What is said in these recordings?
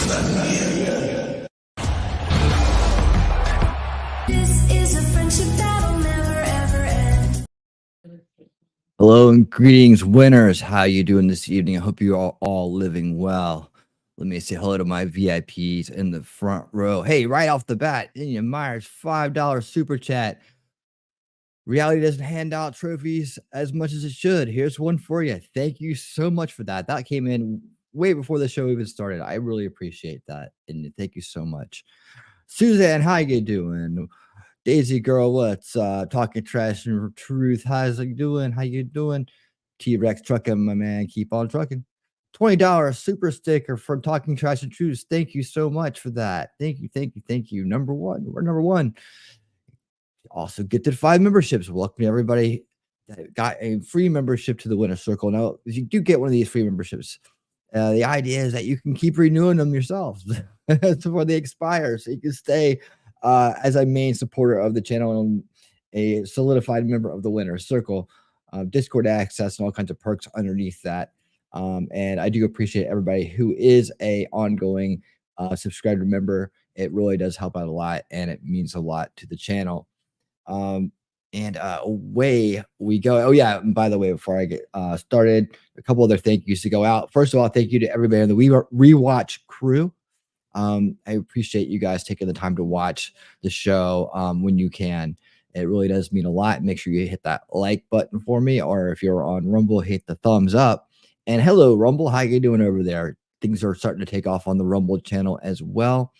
This is a friendship that'll never ever end. Hello and greetings, winners. How you doing this evening? I hope you are all living well. Let me say hello to my VIPs in the front row. Hey, right off the bat, Indian Myers, $5 super chat. Reality doesn't hand out trophies as much as it should. Here's one for you. Thank you so much for that. That came in way before the show even started. I really appreciate that. And thank you so much. Suzanne, how you doing? Daisy girl, what's talking trash and truth? How's it doing? How you doing? T-Rex trucking, my man. Keep on trucking. $20 super sticker from Talking Trash and Truth. Thank you so much for that. Thank you, thank you, thank you. Number one. We're number one. Also get to 5 memberships. Welcome everybody that got a free membership to the Winner Circle. Now, if you do get one of these free memberships, the idea is that you can keep renewing them yourselves before they expire, so you can stay as a main supporter of the channel and a solidified member of the Winner Circle. Discord access and all kinds of perks underneath that. And I do appreciate everybody who is a ongoing subscriber member. It really does help out a lot, and it means a lot to the channel. And away we go. Oh yeah, and by the way, before I get started, a couple other thank yous to go out. First of all, thank you to everybody in the rewatch crew. I appreciate you guys taking the time to watch the show when you can. It really does mean a lot. Make sure you hit that like button for me, or if you're on Rumble, hit the thumbs up. And hello, Rumble, how you doing over there? Things are starting to take off on the Rumble channel as well.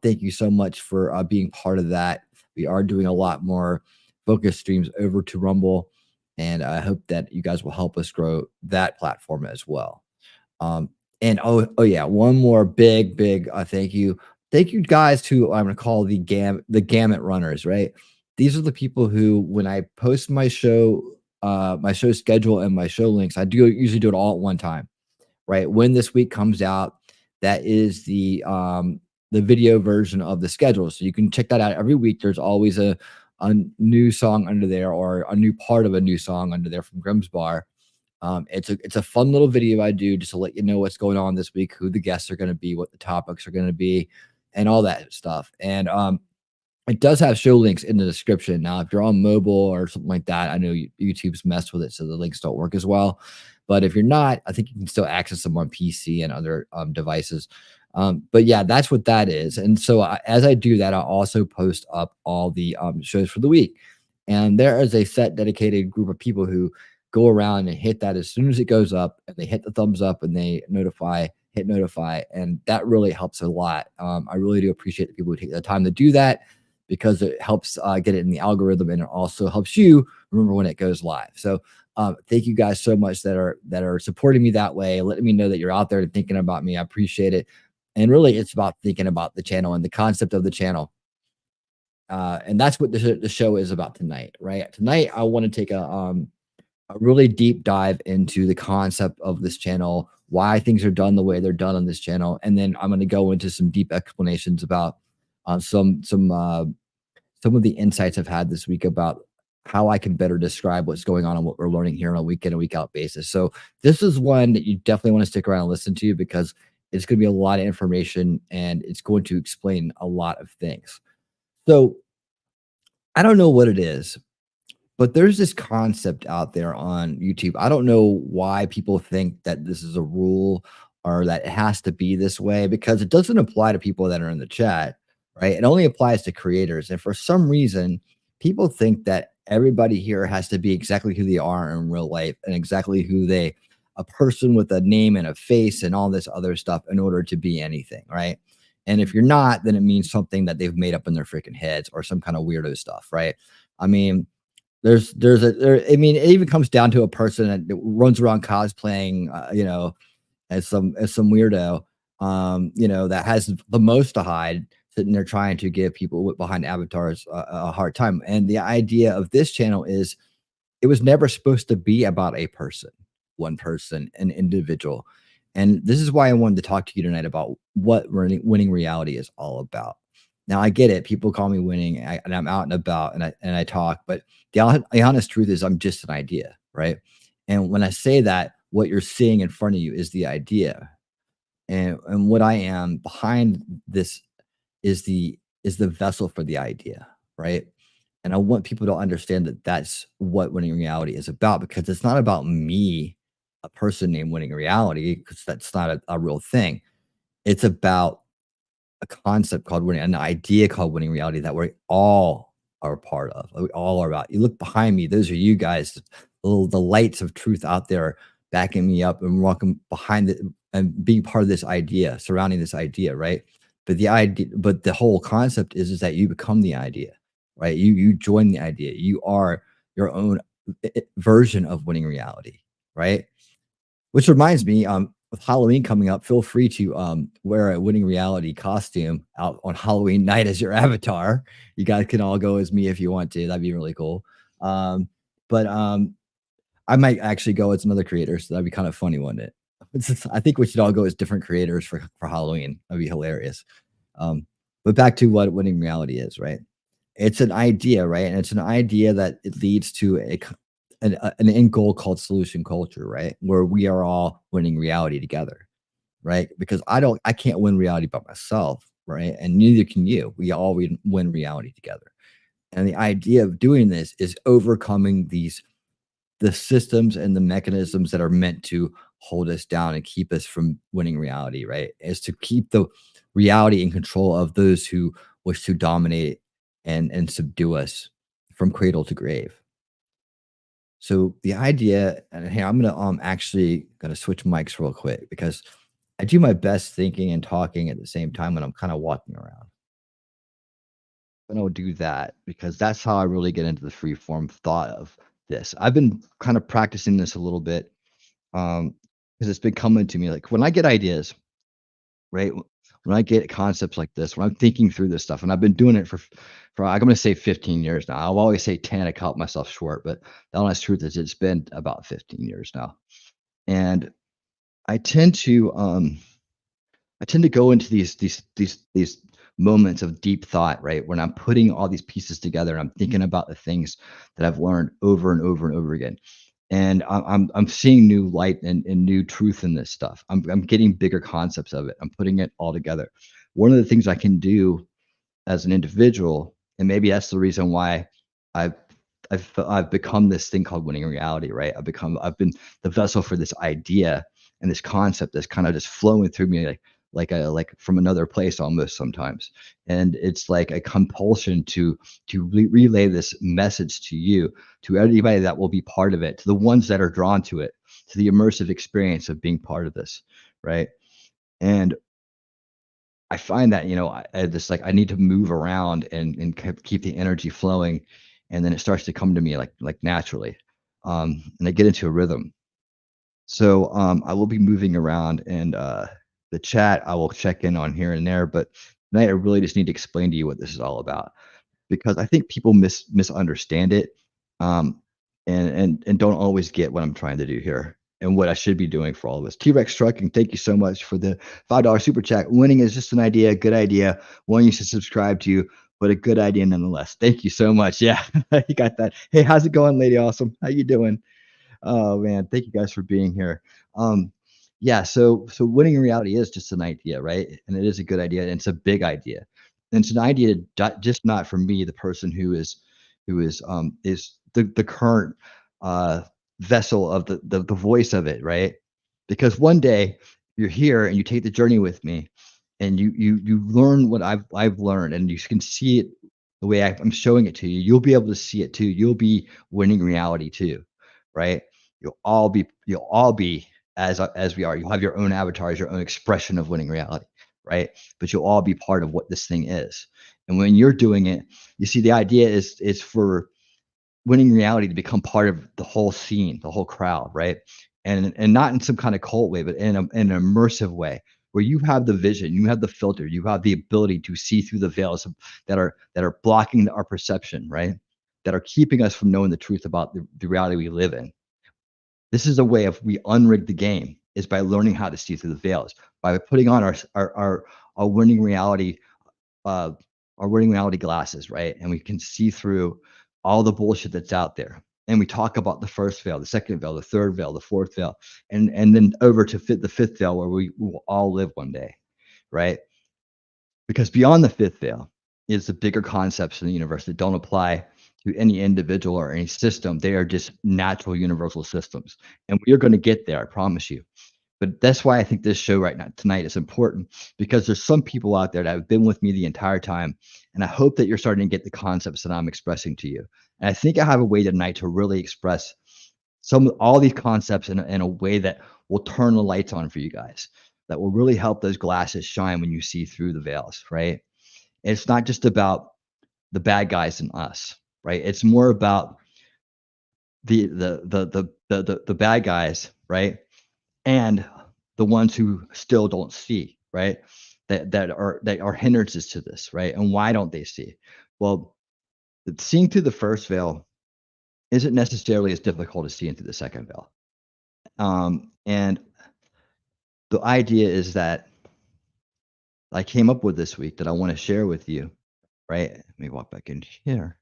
Thank you so much for being part of that. We are doing a lot more focus streams over to Rumble, and I hope that you guys will help us grow that platform as well. And oh yeah, one more big thank you guys to I'm gonna call the gamut runners, right? These are the people who, when I post my show schedule and my show links, I do usually do it all at one time, right? When this week comes out, that is the video version of the schedule. So you can check that out every week. There's always a new song under there, or a new part of a new song under there from Grimm's Bar. It's a fun little video I do just to let you know what's going on this week, who the guests are going to be, what the topics are going to be, and all that stuff. And it does have show links in the description. Now, if you're on mobile or something like that, I know YouTube's messed with it, so the links don't work as well. But if you're not, I think you can still access them on PC and other devices. But yeah, that's what that is. And so as I do that, I'll also post up all the shows for the week. And there is a set dedicated group of people who go around and hit that as soon as it goes up, and they hit the thumbs up and they hit notify. And that really helps a lot. I really do appreciate the people who take the time to do that, because it helps get it in the algorithm, and it also helps you remember when it goes live. So thank you guys so much that are supporting me that way, letting me know that you're out there and thinking about me. I appreciate it. And really, it's about thinking about the channel and the concept of the channel. And that's what the show is about tonight, right? Tonight, I want to take a really deep dive into the concept of this channel, why things are done the way they're done on this channel. And then I'm going to go into some deep explanations about some of the insights I've had this week about how I can better describe what's going on and what we're learning here on a week in and week out basis. So this is one that you definitely want to stick around and listen to, because it's going to be a lot of information and it's going to explain a lot of things. So I don't know what it is, but there's this concept out there on YouTube. I don't know why people think that this is a rule or that it has to be this way, because it doesn't apply to people that are in the chat, right? It only applies to creators. And for some reason, people think that everybody here has to be exactly who they are in real life, and exactly who a person with a name and a face and all this other stuff in order to be anything, right? And if you're not, then it means something that they've made up in their freaking heads, or some kind of weirdo stuff, right? I mean, I mean, it even comes down to a person that runs around cosplaying, as some weirdo, that has the most to hide, sitting there trying to give people behind avatars a hard time. And the idea of this channel is, it was never supposed to be about a person, one person, an individual. And this is why I wanted to talk to you tonight about what winning reality is all about. Now, I get it. People call me winning, and I'm out and about, and I talk, but the honest truth is, I'm just an idea, right? And when I say that, what you're seeing in front of you is the idea. And what I am behind this is the vessel for the idea, right? And I want people to understand that that's what winning reality is about, because it's not about me, a person named winning reality, because that's not a real thing. It's about a concept called winning, an idea called winning reality that we all are a part of. We all are about. You look behind me; those are you guys, the lights of truth out there backing me up and walking behind it and being part of this idea, surrounding this idea, right? But the whole concept is that you become the idea, right? You join the idea. You are your own version of winning reality, right? Which reminds me, with Halloween coming up, feel free to wear a winning reality costume out on Halloween night as your avatar. You guys can all go as me if you want to. That'd be really cool. But I might actually go as another creator, so that'd be kind of funny, wouldn't it? I think we should all go as different creators for Halloween. That'd be hilarious. Um, but back to what winning reality is, right? It's an idea, right? And it's an idea that it leads to an end goal called solution culture, right? Where we are all winning reality together, right? Because I can't win reality by myself, right? And neither can you. We all win reality together. And the idea of doing this is overcoming the systems and the mechanisms that are meant to hold us down and keep us from winning reality, right? Is to keep the reality in control of those who wish to dominate and subdue us from cradle to grave. So the idea, and hey, I'm gonna actually gonna switch mics real quick because I do my best thinking and talking at the same time when I'm kind of walking around. And I'll do that because that's how I really get into the free form thought of this. I've been kind of practicing this a little bit because it's been coming to me like when I get ideas, right? When I get concepts like this, when I'm thinking through this stuff, and I've been doing it for I'm gonna say 15 years now. I'll always say 10 to cut myself short, but the honest truth is it's been about 15 years now. And I tend to I tend to go into these moments of deep thought, right? When I'm putting all these pieces together and I'm thinking about the things that I've learned over and over and over again. And I'm seeing new light and new truth in this stuff. I'm getting bigger concepts of it. I'm putting it all together. One of the things I can do as an individual, and maybe that's the reason why I've I've become this thing called winning reality, right? I've been the vessel for this idea and this concept that's kind of just flowing through me like from another place almost sometimes. And it's like a compulsion to relay this message to you, to anybody that will be part of it, to the ones that are drawn to it, to the immersive experience of being part of this, right? And I find that, I just like I need to move around and keep the energy flowing, and then it starts to come to me like naturally, and I get into a rhythm. So I will be moving around, and the chat I will check in on here and there, but tonight I really just need to explain to you what this is all about because I think people misunderstand it, um, and don't always get what I'm trying to do here and what I should be doing for all of us. T-Rex Trucking, thank you so much for the $5 super chat. Winning is just an idea, a good idea, one you should subscribe to, but a good idea nonetheless. Thank you so much. Yeah, you got that. Hey, how's it going, Lady Awesome? How you doing? Oh man, thank you guys for being here. Um, yeah, so winning in reality is just an idea, right? And it is a good idea, and it's a big idea. And it's an idea just not for me, the person who is the current uh vessel of the voice of it, right? Because one day you're here and you take the journey with me and you learn what I've learned and you can see it the way I'm showing it to you. You'll be able to see it too. You'll be winning reality too, right? You'll all be as we are. You'll have your own avatars, your own expression of winning reality, right? But you'll all be part of what this thing is. And when you're doing it, you see the idea is for winning reality to become part of the whole scene, the whole crowd, right? And not in some kind of cult way, but in an immersive way where you have the vision, you have the filter, you have the ability to see through the veils that are blocking our perception, right? That are keeping us from knowing the truth about the reality we live in. This is a way of we unrig the game is by learning how to see through the veils, by putting on our winning reality, uh, our winning reality glasses, right? And we can see through all the bullshit that's out there. and we talk about the first veil, the second veil, the third veil, the fourth veil, and then over to the fifth veil where we will all live one day, right? Because beyond the fifth veil is the bigger concepts in the universe that don't apply to any individual or any system. They are just natural universal systems. And we are going to get there, I promise you. But that's why I think this show right now tonight is important, because there's some people out there that have been with me the entire time. And I hope that you're starting to get the concepts that I'm expressing to you. And I think I have a way tonight to really express all these concepts in a way that will turn the lights on for you guys, that will really help those glasses shine when you see through the veils, right? It's not just about the bad guys and us, right? It's more about the bad guys, right? And the ones who still don't see, right? That are hindrances to this, right? And why don't they see? Well, seeing through the first veil isn't necessarily as difficult as seeing through the second veil. And the idea is that I came up with this week that I want to share with you, right? Let me walk back in here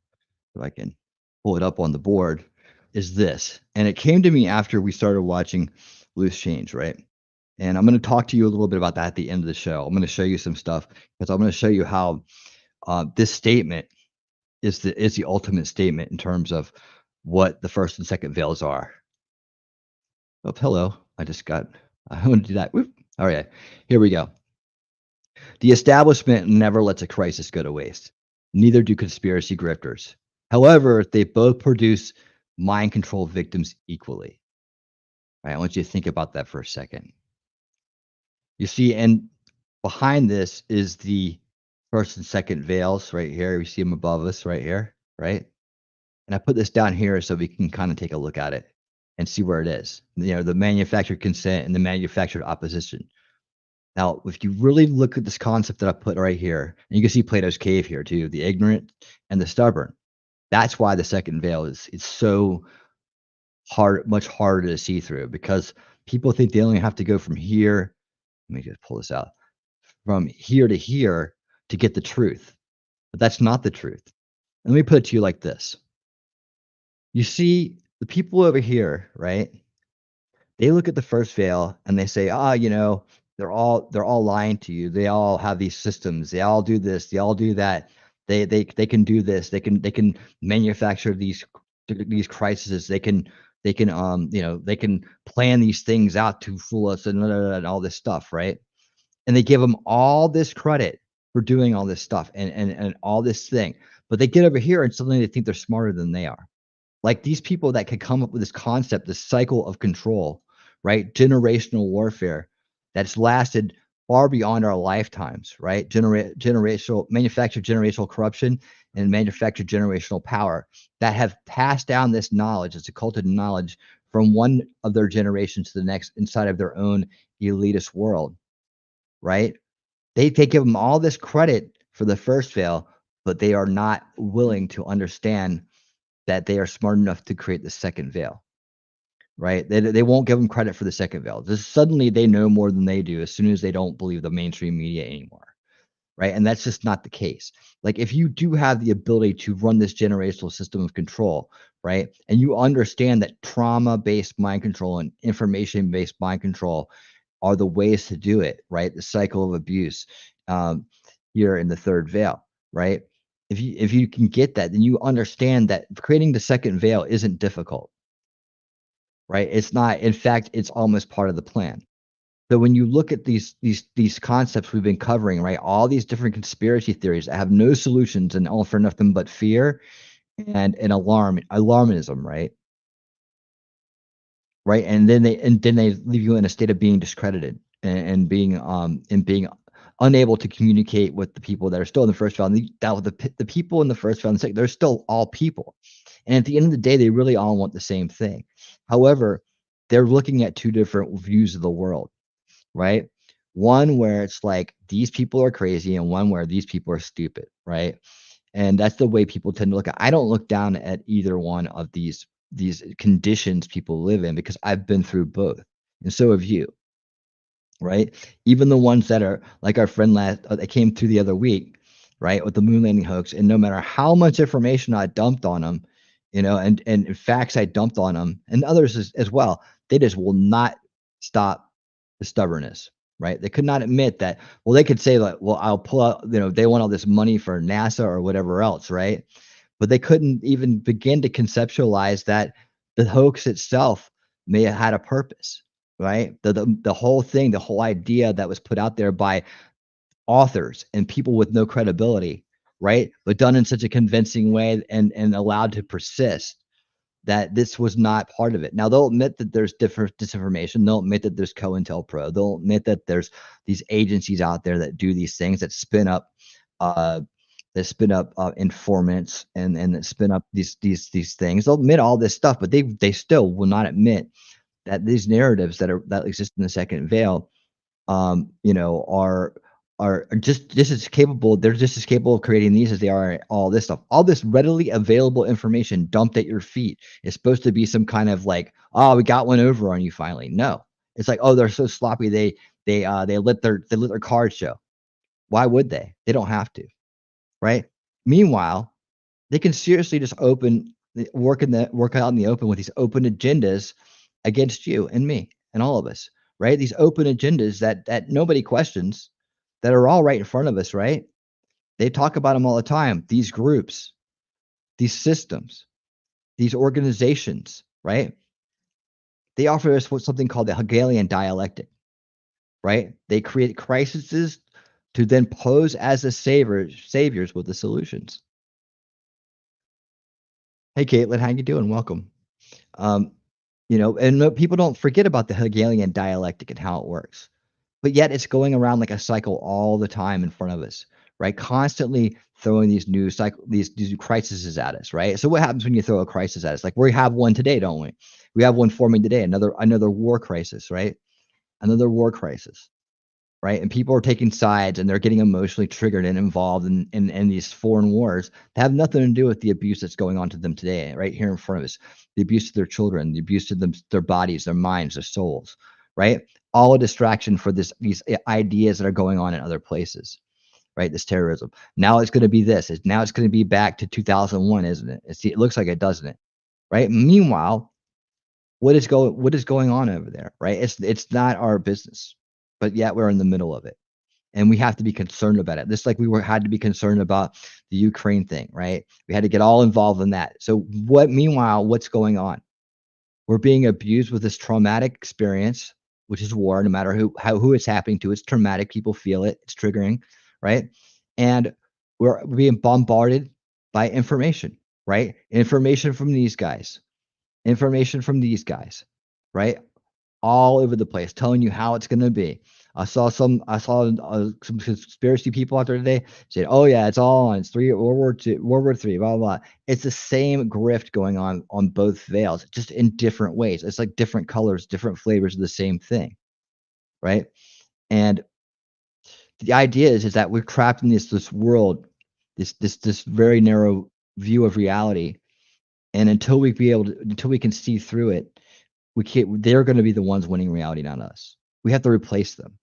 so I can pull it up on the board, is this. And it came to me after we started watching Loose Change, right? And I'm going to talk to you a little bit about that at the end of the show. I'm going to show you some stuff because I'm going to show you how this statement is the ultimate statement in terms of what the first and second veils are. Oh, hello. I want to do that. Whoop. All right. Here we go. The establishment never lets a crisis go to waste. Neither do conspiracy grifters. However, they both produce mind control victims equally. All right, I want you to think about that for a second. You see, and behind this is the first and second veils right here. We see them above us right here, right? And I put this down here so we can kind of take a look at it and see where it is. You know, the manufactured consent and the manufactured opposition. Now, if you really look at this concept that I put right here, and you can see Plato's cave here too, the ignorant and the stubborn. That's why the second veil it's so hard, much harder to see through, because people think they only have to go from here. Let me just pull this out, from here to here to get the truth. But that's not the truth. And let me put it to you like this. You see, the people over here, right? They look at the first veil and they say, you know, they're all lying to you. They all have these systems. They all do this. They all do that. They can do this. They can manufacture these crises. They can you know, they can plan these things out to fool us and all this stuff, right? And they give them all this credit for doing all this stuff and all this thing. But they get over here and suddenly they think they're smarter than they are. Like these people that could come up with this concept, this cycle of control, right? Generational warfare that's lasted far beyond our lifetimes, right? Generational manufactured generational corruption and manufactured generational power that have passed down this knowledge, this occulted knowledge, from one of their generations to the next inside of their own elitist world, right? They give them all this credit for the first veil, but they are not willing to understand that they are smart enough to create the second veil, right? They won't give them credit for the second veil. Just suddenly they know more than they do as soon as they don't believe the mainstream media anymore, right? And that's just not the case. Like if you do have the ability to run this generational system of control, right? And you understand that trauma-based mind control and information-based mind control are the ways to do it, right? The cycle of abuse here in the third veil, right? If you can get that, then you understand that creating the second veil isn't difficult, right? It's not. In fact, it's almost part of the plan. So when you look at these concepts we've been covering, right? All these different conspiracy theories that have no solutions and all for nothing but fear and alarmism, right? Right, and then they leave you in a state of being discredited and being unable to communicate with the people that are still in the first round. The people in the first round, they're still all people, and at the end of the day, they really all want the same thing. However, they're looking at two different views of the world, right? One where it's like these people are crazy, and one where these people are stupid, right? And that's the way people tend to look at. I don't look down at either one of these conditions people live in because I've been through both, and so have you, right? Even the ones that are like our friend that came through the other week, right, with the moon landing hoax, and no matter how much information I dumped on them, and facts I dumped on them and others as well. They just will not stop the stubbornness, right? They could not admit that. Well, they could say like, well, I'll pull out, they want all this money for NASA or whatever else, right? But they couldn't even begin to conceptualize that the hoax itself may have had a purpose, right? The whole thing, the whole idea that was put out there by authors and people with no credibility, right? But done in such a convincing way and allowed to persist that this was not part of it. Now they'll admit that there's different disinformation. They'll admit that there's COINTELPRO. They'll admit that there's these agencies out there that do these things uh, that spin up informants and that spin up these things. They'll admit all this stuff, but they still will not admit that these narratives that exist in the second veil are just as capable. They're just as capable of creating these as they are all this stuff. All this readily available information dumped at your feet is supposed to be some kind of like, oh, we got one over on you finally. No, it's like, oh, they're so sloppy. They let their cards show. Why would they? They don't have to, right? Meanwhile, they can seriously just work out in the open with these open agendas against you and me and all of us, right? These open agendas that nobody questions, that are all right in front of us, right? They talk about them all the time. These groups, these systems, these organizations, right? They offer us something called the Hegelian dialectic, right? They create crises to then pose as the saviors with the solutions. Hey, Caitlin, how you doing? Welcome. Um, people don't forget about the Hegelian dialectic and how it works, but yet it's going around like a cycle all the time in front of us, right? Constantly throwing these new cycle, these new crises at us, right? So what happens when you throw a crisis at us? Like we have one today, don't we? We have one forming today, another war crisis, right? Another war crisis, right? And people are taking sides and they're getting emotionally triggered and involved in these foreign wars that have nothing to do with the abuse that's going on to them today, right here in front of us. The abuse to their children, the abuse to their bodies, their minds, their souls, right? All a distraction for these ideas that are going on in other places, right? This terrorism. Now it's going to be this. Now it's going to be back to 2001, isn't it? It looks like it, doesn't it? Right. Meanwhile, what is going on over there, right? It's not our business, but yet we're in the middle of it and we have to be concerned about it. Just like had to be concerned about the Ukraine thing, right? We had to get all involved in that. So meanwhile, what's going on? We're being abused with this traumatic experience, which is war. No matter who it's happening to, it's traumatic. People feel it. It's triggering, right? And we're being bombarded by information, right? Information from these guys, right? All over the place, telling you how it's going to be. I saw some conspiracy people out there today saying, "Oh yeah, it's all on. It's World War II, World War III, blah blah blah." It's the same grift going on both veils, just in different ways. It's like different colors, different flavors of the same thing, right? And the idea is that we're trapped in this world, this very narrow view of reality, and until we can see through it, we can't. They're going to be the ones winning reality, not us. We have to replace them.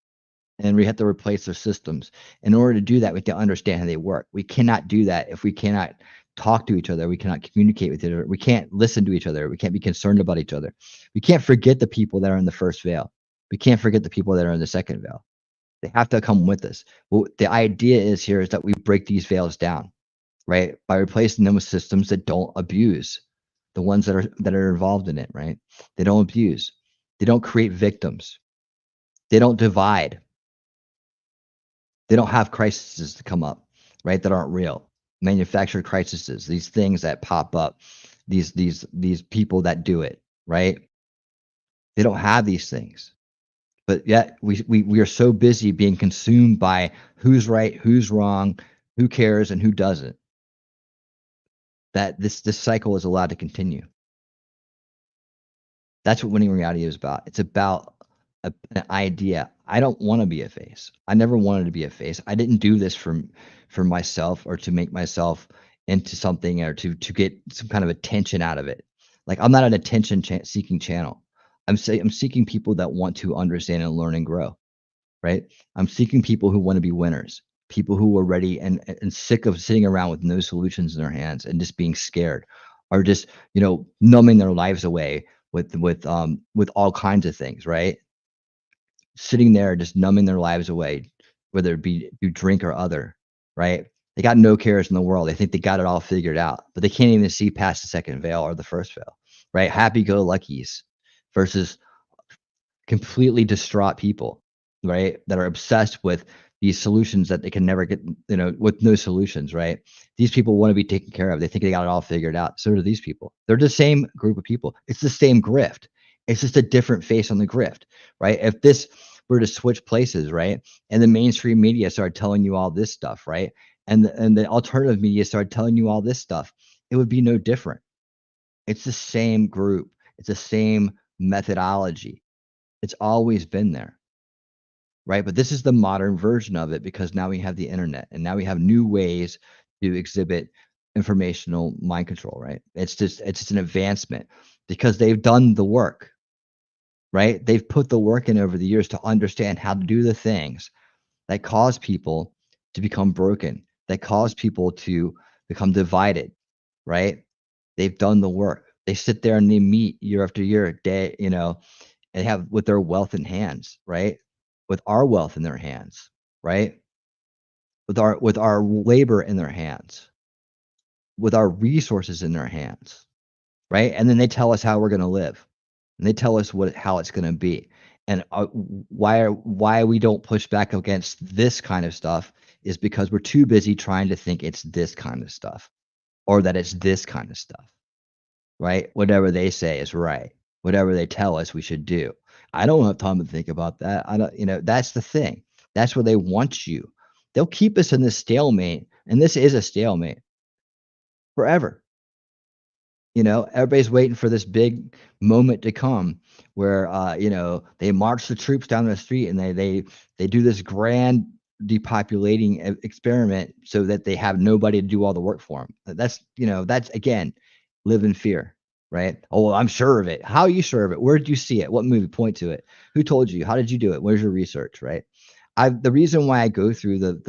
And we have to replace their systems. In order to do that, we have to understand how they work. We cannot do that if we cannot talk to each other. We cannot communicate with each other. We can't listen to each other. We can't be concerned about each other. We can't forget the people that are in the first veil. We can't forget the people that are in the second veil. They have to come with us. Well, the idea is that we break these veils down, right? By replacing them with systems that don't abuse the ones that are involved in it, right? They don't abuse. They don't create victims. They don't divide. They don't have crises to come up, right? That aren't real. Manufactured crises, these things that pop up, these people that do it, right? They don't have these things. But yet we are so busy being consumed by who's right, who's wrong, who cares, and who doesn't, that this cycle is allowed to continue. That's what winning reality is about. It's about an idea. I don't want to be a face. I never wanted to be a face. I didn't do this for myself or to make myself into something or to get some kind of attention out of it. Like I'm not an attention seeking channel. I'm seeking people that want to understand and learn and grow. Right? I'm seeking people who want to be winners, people who are ready and sick of sitting around with no solutions in their hands and just being scared. are just, numbing their lives away with all kinds of things, right? Sitting there just numbing their lives away, whether it be through drink or other, right? They got no cares in the world. They think they got it all figured out, but they can't even see past the second veil or the first veil, right? Happy-go-luckies versus completely distraught people, right? That are obsessed with these solutions that they can never get, with no solutions, right? These people want to be taken care of. They think they got it all figured out. So do these people. They're the same group of people. It's the same grift. It's just a different face on the grift, right? If this were to switch places, right? And the mainstream media started telling you all this stuff, right? And the alternative media started telling you all this stuff, it would be no different. It's the same group. It's the same methodology. It's always been there, right? But this is the modern version of it because now we have the internet and now we have new ways to exhibit informational mind control, right? It's just an advancement because they've done the work, right? They've put the work in over the years to understand how to do the things that cause people to become broken, that cause people to become divided, right? They've done the work. They sit there and they meet year after year, day, and have with their wealth in hands, right? With our wealth in their hands, right? With our labor in their hands, with our resources in their hands, right? And then they tell us how we're going to live, and they tell us how it's going to be. And why we don't push back against this kind of stuff is because we're too busy trying to think it's this kind of stuff or that it's this kind of stuff. Right? Whatever they say is right. Whatever they tell us we should do. I don't have time to think about that. I don't, that's the thing. That's where they want you. They'll keep us in this stalemate, and this is a stalemate forever. Everybody's waiting for this big moment to come where they march the troops down the street and they do this grand depopulating experiment so that they have nobody to do all the work for them. That's again, live in fear, right? Oh, well, I'm sure of it. How are you sure of it? Where did you see it? What movie? Point to it. Who told you? How did you do it? Where's your research, right? The reason why I go through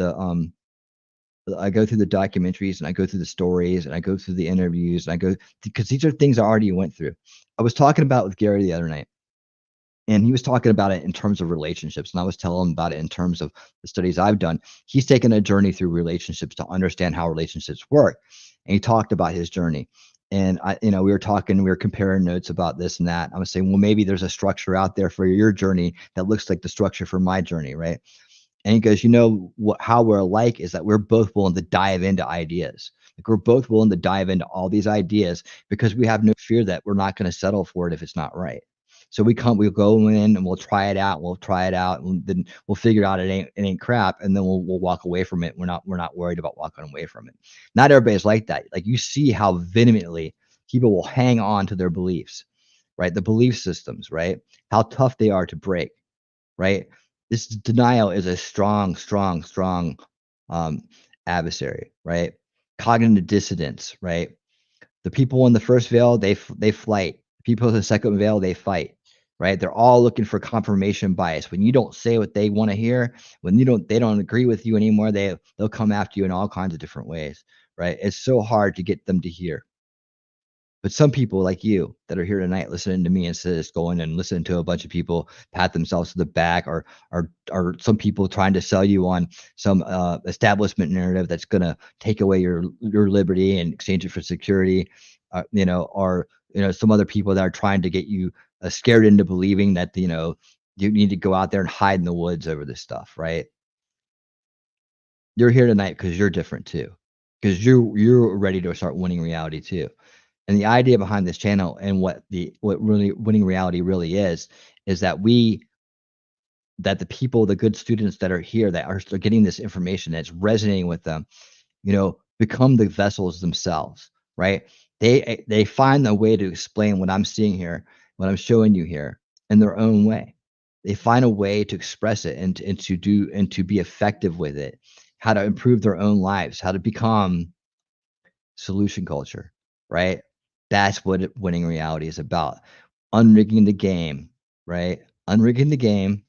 I go through the documentaries and I go through the stories and I go through the interviews and I go because these are things I already went through. I was talking about with Gary the other night, and he was talking about it in terms of relationships, and I was telling him about it in terms of the studies I've done. He's taken a journey through relationships to understand how relationships work, and he talked about his journey. And we were talking, we were comparing notes about this and that. I was saying, well, maybe there's a structure out there for your journey that looks like the structure for my journey, right? And he goes, how we're alike is that we're both willing to dive into ideas. Like we're both willing to dive into all these ideas because we have no fear that we're not going to settle for it if it's not right. So we'll go in and we'll try it out. We'll try it out, and then we'll figure out it ain't crap, and then we'll walk away from it. We're not worried about walking away from it. Not everybody's like that. Like you see how vehemently people will hang on to their beliefs, right? The belief systems, right? How tough they are to break, right? This denial is a strong, strong, strong um, adversary, right? Cognitive dissonance, right? The people in the first veil, they flight. People in the second veil, they fight, right? They're all looking for confirmation bias. When you don't say what they want to hear, when they don't agree with you anymore, they'll come after you in all kinds of different ways, right? It's so hard to get them to hear. But some people like you that are here tonight listening to me instead of just going and listening to a bunch of people pat themselves to the back or some people trying to sell you on some establishment narrative that's going to take away your liberty and exchange it for security, or some other people that are trying to get you scared into believing that you need to go out there and hide in the woods over this stuff, right? You're here tonight because you're different too, because you're ready to start winning reality too. And the idea behind this channel and what really winning reality really is that the people, the good students that are here that are getting this information that's resonating with them, become the vessels themselves, right? They find a way to explain what I'm seeing here, what I'm showing you here in their own way. They find a way to express it and to be effective with it, how to improve their own lives, how to become solution culture, right? That's what winning reality is about. Unrigging the game, right? Unrigging the game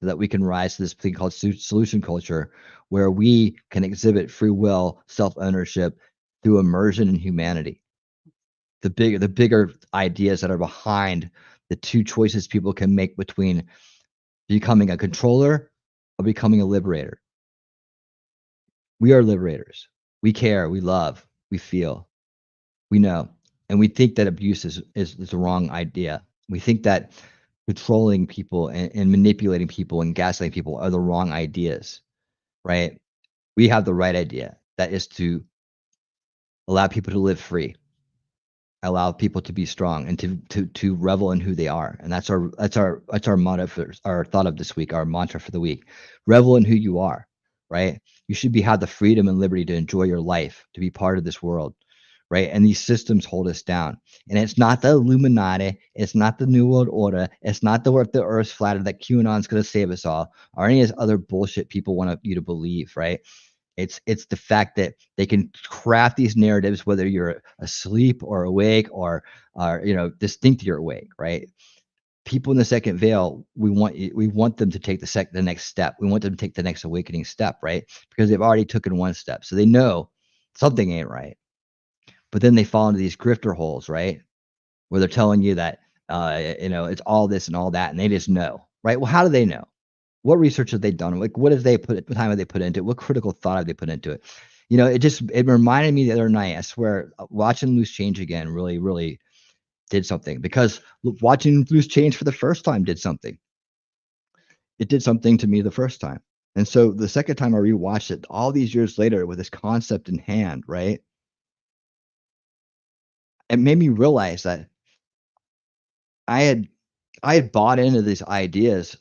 so that we can rise to this thing called solution culture where we can exhibit free will, self ownership through immersion in humanity. the bigger ideas that are behind the two choices people can make between becoming a controller or becoming a liberator. We are liberators. We care, we love, we feel, we know, and we think that abuse is the wrong idea. We think that controlling people and manipulating people and gaslighting people are the wrong ideas, right? We have the right idea. That is to allow people to live free, allow people to be strong, and to revel in who they are. And that's our motto for our thought of this week, our mantra for the week. Revel in who you are, right? You should have the freedom and liberty to enjoy your life, to be part of this world, right? And these systems hold us down. And it's not the Illuminati, it's not the New World Order, it's not the Earth's flat or that QAnon's going to save us all, or any of this other bullshit people want you to believe, right? It's the fact that they can craft these narratives, whether you're asleep or awake or just think you're awake, right? People in the second veil, we want them to take the next step. We want them to take the next awakening step, right? Because they've already taken one step, so they know something ain't right. But then they fall into these grifter holes, right? Where they're telling you that it's all this and all that, and they just know, right? Well, how do they know? What research have they done? Like, what time have they put into it? What critical thought have they put into it? It reminded me the other night, I swear, watching Loose Change again really, really did something, because watching Loose Change for the first time did something. It did something to me the first time. And so the second time I rewatched it, all these years later, with this concept in hand, right? It made me realize that I had I had bought into these ideas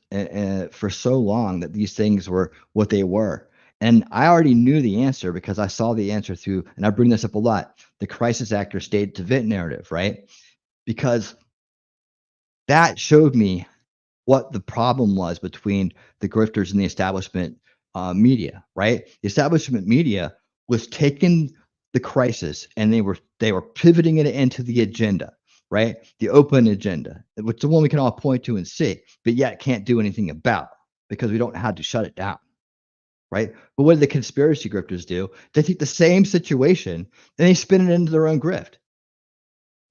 for so long that these things were what they were. And I already knew the answer because I saw the answer through, and I bring this up a lot, the crisis actor state to vent narrative, right? Because that showed me what the problem was between the grifters and the establishment media, right? The establishment media was taking the crisis and they were pivoting it into the agenda, right? The open agenda, which is the one we can all point to and see, but yet can't do anything about because we don't know how to shut it down, right? But what do the conspiracy grifters do? They take the same situation and they spin it into their own grift,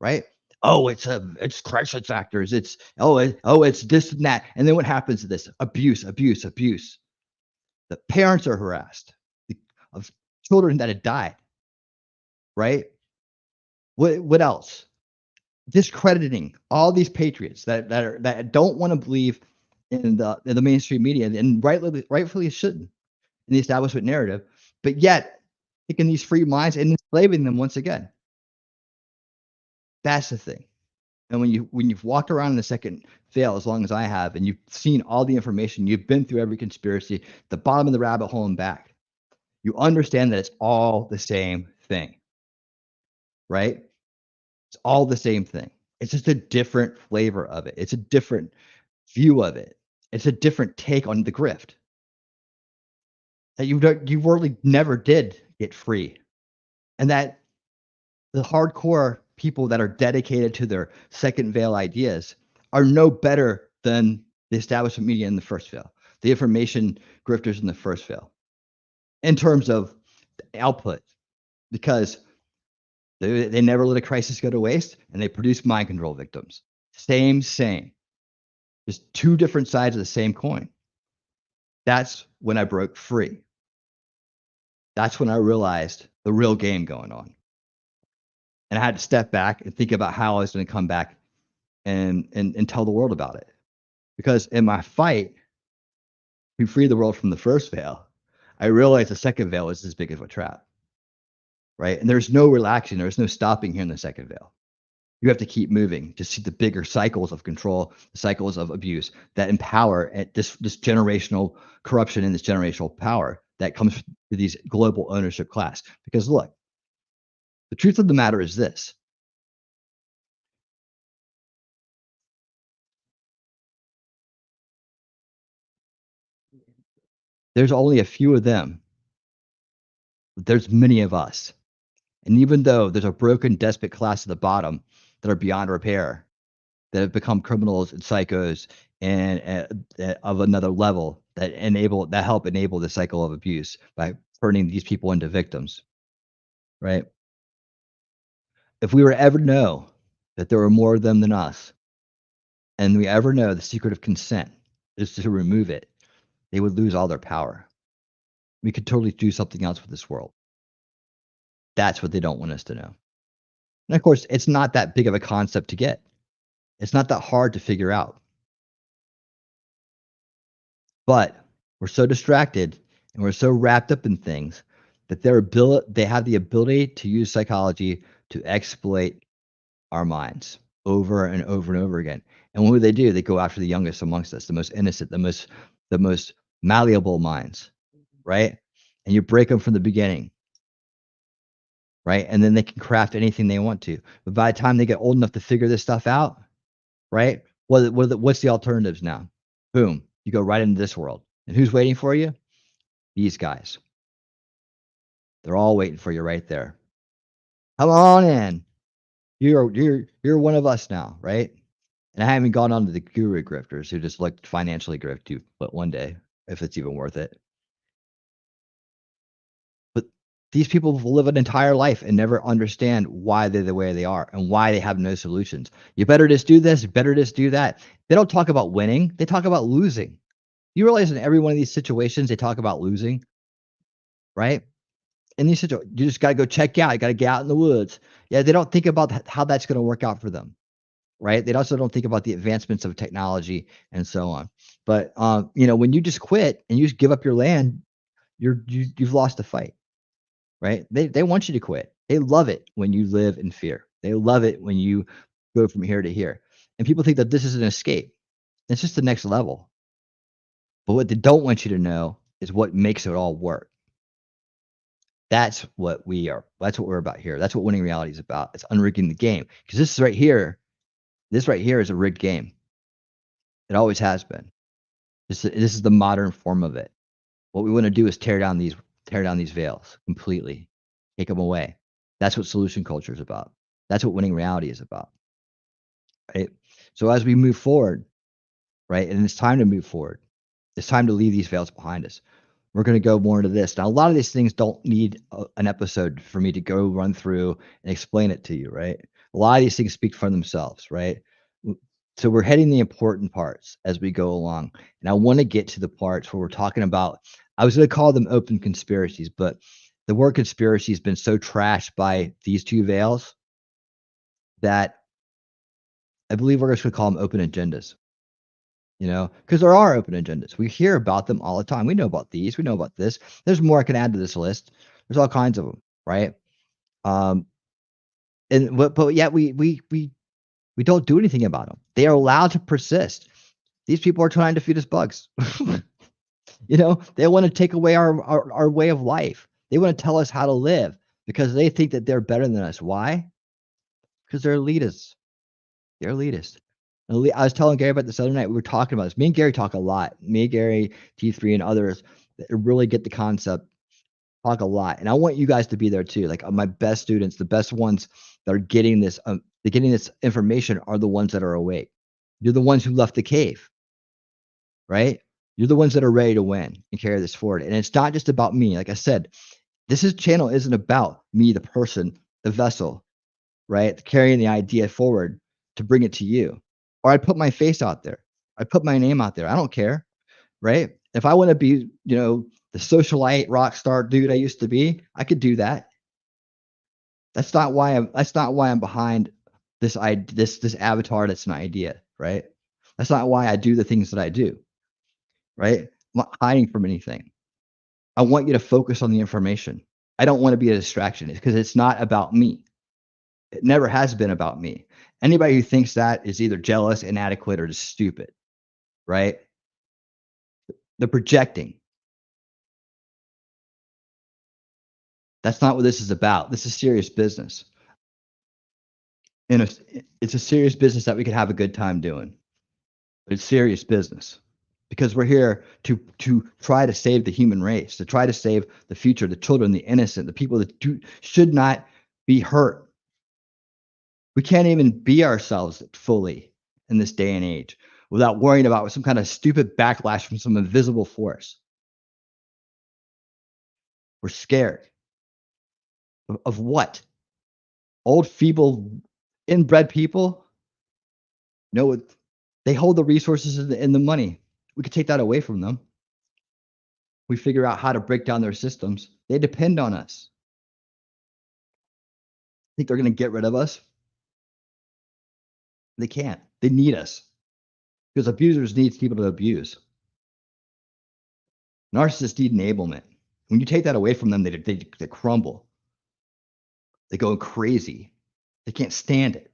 right? Oh, it's crisis factors. It's this and that. And then what happens to this? Abuse, abuse, abuse. The parents are harassed of children that had died, right? What else? Discrediting all these patriots that don't want to believe in the mainstream media, and rightfully shouldn't, in the establishment narrative, but yet taking these free minds and enslaving them once again. That's the thing. And when you've walked around in the second veil as long as I have, and you've seen all the information, you've been through every conspiracy, the bottom of the rabbit hole and back, you understand that it's all the same thing, right? It's all the same thing. It's just a different flavor of it. It's a different view of it. It's a different take on the grift that you really never did get free, and that the hardcore people that are dedicated to their second veil ideas are no better than the establishment media in the first veil, the information grifters in the first veil, in terms of output, because they never let a crisis go to waste, and they produce mind control victims. Same. Just two different sides of the same coin. That's when I broke free. That's when I realized the real game going on. And I had to step back and think about how I was going to come back and tell the world about it. Because in my fight to free the world from the first veil, I realized the second veil is as big of a trap, right? And there's no relaxing, there's no stopping here in the second veil. You have to keep moving to see the bigger cycles of control, the cycles of abuse that empower at this generational corruption and this generational power that comes to these global ownership class. Because look, the truth of the matter is this: there's only a few of them, but there's many of us. And even though there's a broken despot class at the bottom that are beyond repair, that have become criminals and psychos and of another level that help enable the cycle of abuse by turning these people into victims, right? If we were to ever know that there were more of them than us, and we ever know the secret of consent is to remove it, they would lose all their power. We could totally do something else with this world. That's what they don't want us to know. And of course, it's not that big of a concept to get. It's not that hard to figure out. But we're so distracted and we're so wrapped up in things that they have the ability to use psychology to exploit our minds over and over and over again. And what do? They go after the youngest amongst us, the most innocent, the most malleable minds, right? And you break them from the beginning, right? And then they can craft anything they want to. But by the time they get old enough to figure this stuff out, right? What's the alternatives now? Boom, you go right into this world. And who's waiting for you? These guys. They're all waiting for you right there. Come on in. You're one of us now, right? And I haven't gone on to the guru grifters who just like financially grift you, but one day, if it's even worth it. But these people will live an entire life and never understand why they're the way they are and why they have no solutions. You better just do this, you better just do that. They don't talk about winning, they talk about losing. You realize in every one of these situations, they talk about losing, right? In these situations, you just got to go check out. You got to get out in the woods. Yeah, they don't think about how that's going to work out for them, right? They also don't think about the advancements of technology and so on. But when you just quit and you just give up your land, you've lost the fight, right? They want you to quit. They love it when you live in fear. They love it when you go from here to here. And people think that this is an escape. It's just the next level. But what they don't want you to know is what makes it all work. That's what we are. That's what we're about here. That's what winning reality is about. It's unrigging the game. Because this right here is a rigged game. It always has been. This is the modern form of it. What we want to do is tear down these veils completely, take them away. That's what solution culture is about. That's what winning reality is about. Right. So as we move forward, right, and it's time to move forward. It's time to leave these veils behind us. We're going to go more into this. Now, a lot of these things don't need an episode for me to go run through and explain it to you, right? A lot of these things speak for themselves, right? So we're hitting the important parts as we go along. And I want to get to the parts where we're talking about, I was going to call them open conspiracies, but the word conspiracy has been so trashed by these two veils that I believe we're just going to call them open agendas. Because there are open agendas. We hear about them all the time. We know about these. We know about this. There's more I can add to this list. There's all kinds of them, right? But yet we don't do anything about them. They are allowed to persist. These people are trying to feed us bugs. They want to take away our way of life. They want to tell us how to live because they think that they're better than us. Why? Because they're elitists. They're elitist. I was telling Gary about this other night. We were talking about this. Me and Gary talk a lot. Me, Gary, T3, and others that really get the concept, talk a lot. And I want you guys to be there too. Like my best students, the best ones that are getting this, they're getting this information are the ones that are awake. You're the ones who left the cave, right? You're the ones that are ready to win and carry this forward. And it's not just about me. Like I said, channel isn't about me, the person, the vessel, right? Carrying the idea forward to bring it to you. Or I put my face out there. I put my name out there. I don't care, right? If I want to be, the socialite rock star dude I used to be, I could do that. That's not why I'm behind this avatar that's an idea, right? That's not why I do the things that I do, right? I'm not hiding from anything. I want you to focus on the information. I don't want to be a distraction because it's not about me. It never has been about me. Anybody who thinks that is either jealous, inadequate, or just stupid, right? The projecting. That's not what this is about. This is serious business. And it's a serious business that we can have a good time doing. But it's serious business because we're here to try to save the human race, to try to save the future, the children, the innocent, the people that should not be hurt. We can't even be ourselves fully in this day and age without worrying about some kind of stupid backlash from some invisible force. We're scared of what? Old, feeble, inbred people know what they hold the resources and the money. We could take that away from them. We figure out how to break down their systems. They depend on us. Think they're going to get rid of us? They can't. They need us because abusers need people to abuse. Narcissists need enablement. When you take that away from them, they crumble. They go crazy. They can't stand it.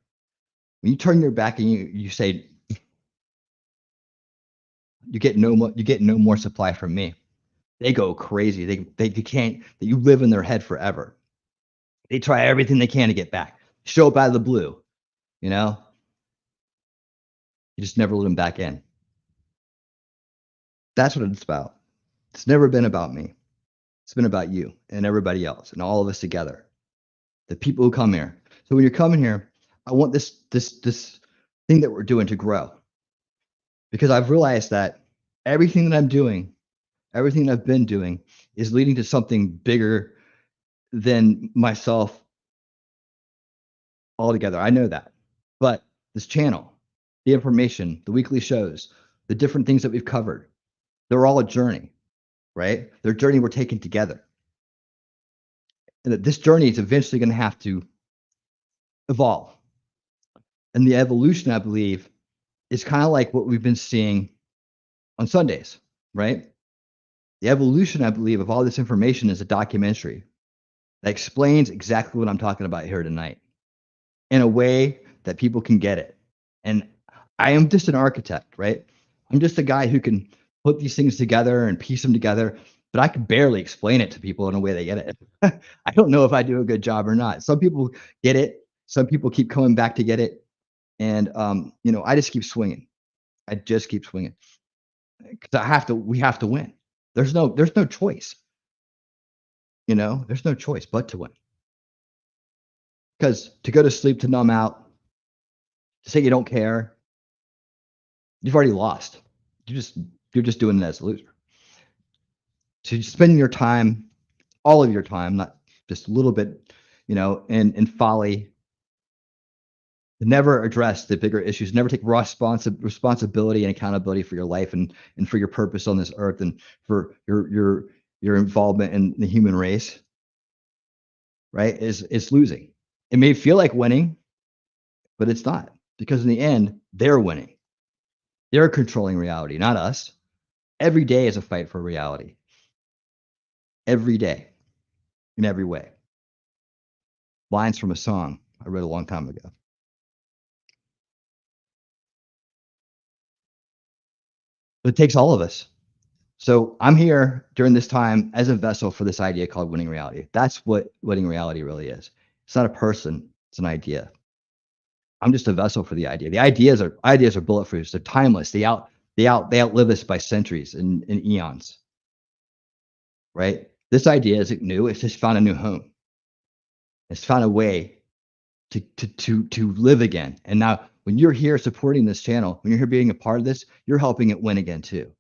When you turn your back and you say, you get no more supply from me. They go crazy. They can't. You live in their head forever. They try everything they can to get back. Show up out of the blue. You know, you just never let them back in. That's what it's about. It's never been about me. It's been about you and everybody else and all of us together. The people who come here. So when you're coming here, I want this thing that we're doing to grow, because I've realized that everything that I'm doing, everything that I've been doing, is leading to something bigger than myself altogether. I know that. But this channel, the information, the weekly shows, the different things that we've covered, they're all a journey, right? They're a journey we're taking together. And that this journey is eventually going to have to evolve. And the evolution, I believe, is kind of like what we've been seeing on Sundays, right? The evolution, I believe, of all this information is a documentary that explains exactly what I'm talking about here tonight in a way that people can get it. And I am just an architect, right? I'm just a guy who can put these things together and piece them together, but I can barely explain it to people in a way they get it. I don't know if I do a good job or not. Some people get it. Some people keep coming back to get it. And, I just keep swinging. I just keep swinging because we have to win. There's no choice. There's no choice but to win. Because to go to sleep, to numb out, to say you don't care, you've already lost. You're just doing it as a loser. So you're spending your time, all of your time, not just a little bit, in folly, to never address the bigger issues, never take responsibility and accountability for your life and for your purpose on this earth and for your involvement in the human race, right? Is losing. It may feel like winning, but it's not, because in the end, they're winning. They're controlling reality, not us. Every day is a fight for reality. Every day, in every way. Lines from a song I wrote a long time ago. But it takes all of us. So I'm here during this time as a vessel for this idea called winning reality. That's what winning reality really is. It's not a person, it's an idea. I'm just a vessel for the idea. The ideas are bulletproof. They're timeless. They outlive us by centuries and eons. Right? This idea isn't new. It's just found a new home. It's found a way to live again. And now when you're here supporting this channel, when you're here being a part of this, you're helping it win again too.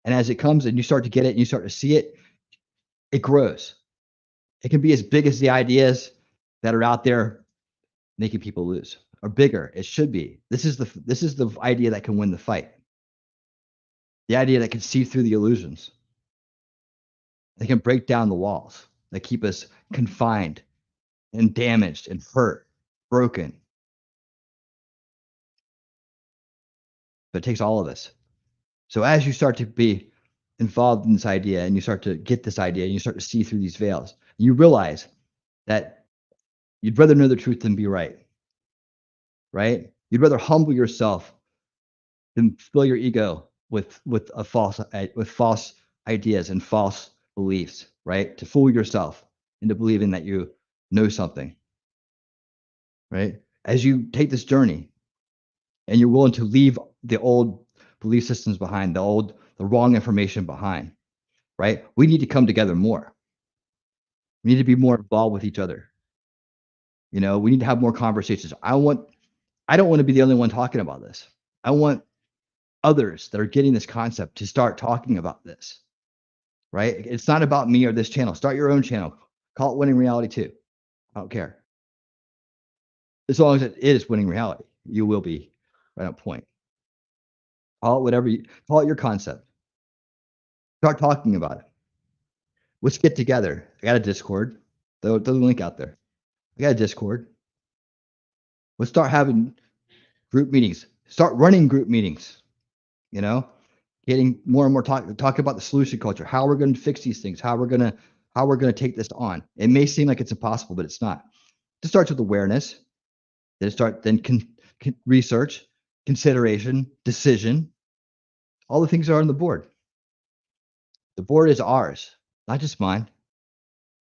And as it comes and you start to get it and you start to see it, it grows. It can be as big as the ideas that are out there making people lose, or bigger. It should be. This is the idea that can win the fight. The idea that can see through the illusions. They can break down the walls that keep us confined and damaged and hurt, broken. But it takes all of us. So as you start to be involved in this idea and you start to get this idea and you start to see through these veils, you realize that you'd rather know the truth than be right. Right? You'd rather humble yourself than fill your ego with false ideas and false beliefs, right? To fool yourself into believing that you know something. Right? As you take this journey and you're willing to leave the old belief systems behind, the wrong information behind, right? We need to come together more. We need to be more involved with each other. We need to have more conversations. I don't want to be the only one talking about this. I want others that are getting this concept to start talking about this, right? It's not about me or this channel. Start your own channel. Call it Winning Reality too. I don't care. as long as it is winning reality, you will be right on point. Call it whatever you call it your concept. Start talking about it. Let's get together. I got a Discord. Throw the link out there. I got a Discord. Let's start having group meetings. Start running group meetings. You know, getting more and more talk about the solution culture, how we're going to fix these things, how we're gonna take this on. It may seem like it's impossible, but it's not. It starts with awareness. Then research, consideration, decision. All the things are on the board. The board is ours, not just mine.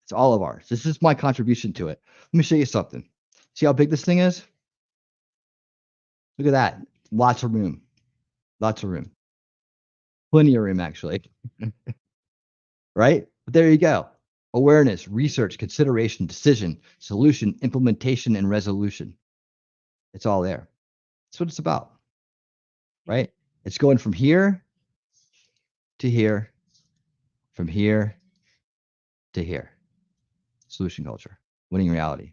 It's all of ours. This is my contribution to it. Let me show you something. See how big this thing is? Look at that. Lots of room. Lots of room. Plenty of room, actually. Right? But there you go. Awareness, research, consideration, decision, solution, implementation, and resolution. It's all there. That's what it's about. Right? It's going from here to here, from here to here. Solution culture, winning reality.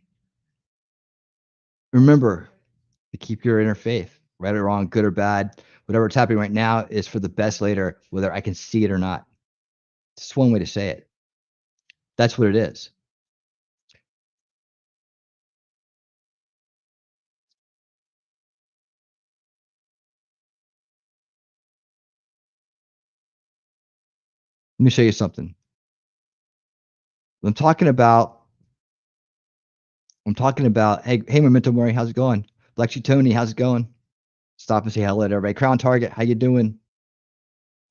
Remember to keep your inner faith, right or wrong, good or bad, whatever's happening right now is for the best later, whether I can see it or not. It's just one way to say it. That's what it is. Let me show you something. I'm talking about, hey, Memento Mori, how's it going? Lexi Tony, how's it going? Stop and say hello to everybody. Crown Target, how you doing?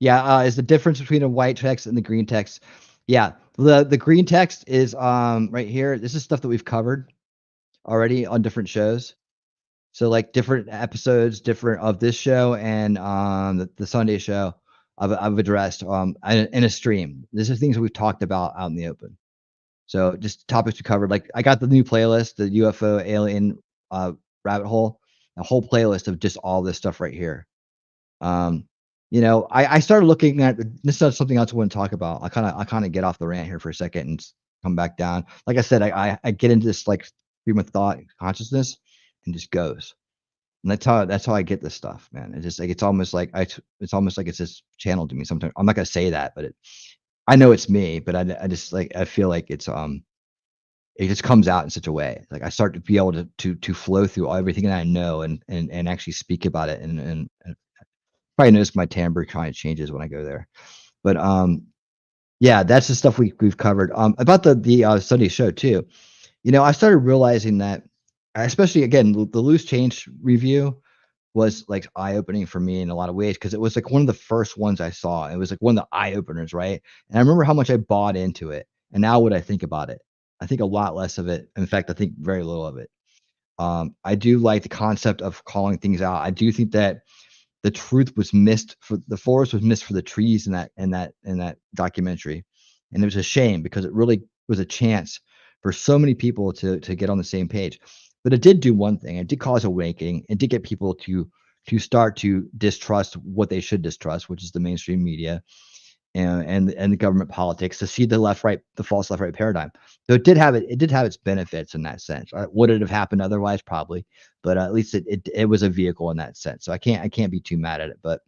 Yeah, is the difference between a white text and the green text. Yeah, the green text is right here. This is stuff that we've covered already on different shows. So like different episodes, different of this show and the Sunday show, I've addressed in a stream. These are things that we've talked about out in the open. So just topics we covered. Like I got the new playlist, the UFO alien rabbit hole, a whole playlist of just all this stuff right here. You know, I started looking at this is something else I want to talk about. I kind of get off the rant here for a second and come back down. Like I said, I get into this like stream of thought consciousness and just goes. And that's how I get this stuff, man. It's just like it's almost like it's just channeled to me sometimes. I'm not gonna say that, but I know it's me, but I just like I feel like it's it just comes out in such a way. Like I start to be able to flow through everything that I know and actually speak about it and probably notice my timbre kind of changes when I go there. But yeah, that's the stuff we've covered. About the Sunday show too. You know, I started realizing that, especially again, the loose change review was like eye opening for me in a lot of ways because it was like one of the first ones I saw. It was like one of the eye openers, right? And I remember how much I bought into it. And now what I think about it, I think a lot less of it. In fact, I think very little of it. I do like the concept of calling things out. I do think that the truth was missed for the forest was missed for the trees in that documentary, and it was a shame because it really was a chance for so many people to get on the same page. But it did do one thing. It did cause awakening. It did get people to start to distrust what they should distrust, which is the mainstream media and the government politics, to see the false left right paradigm. So it did have its benefits in that sense. Would it have happened otherwise? Probably, but at least it was a vehicle in that sense. So I can't be too mad at it. But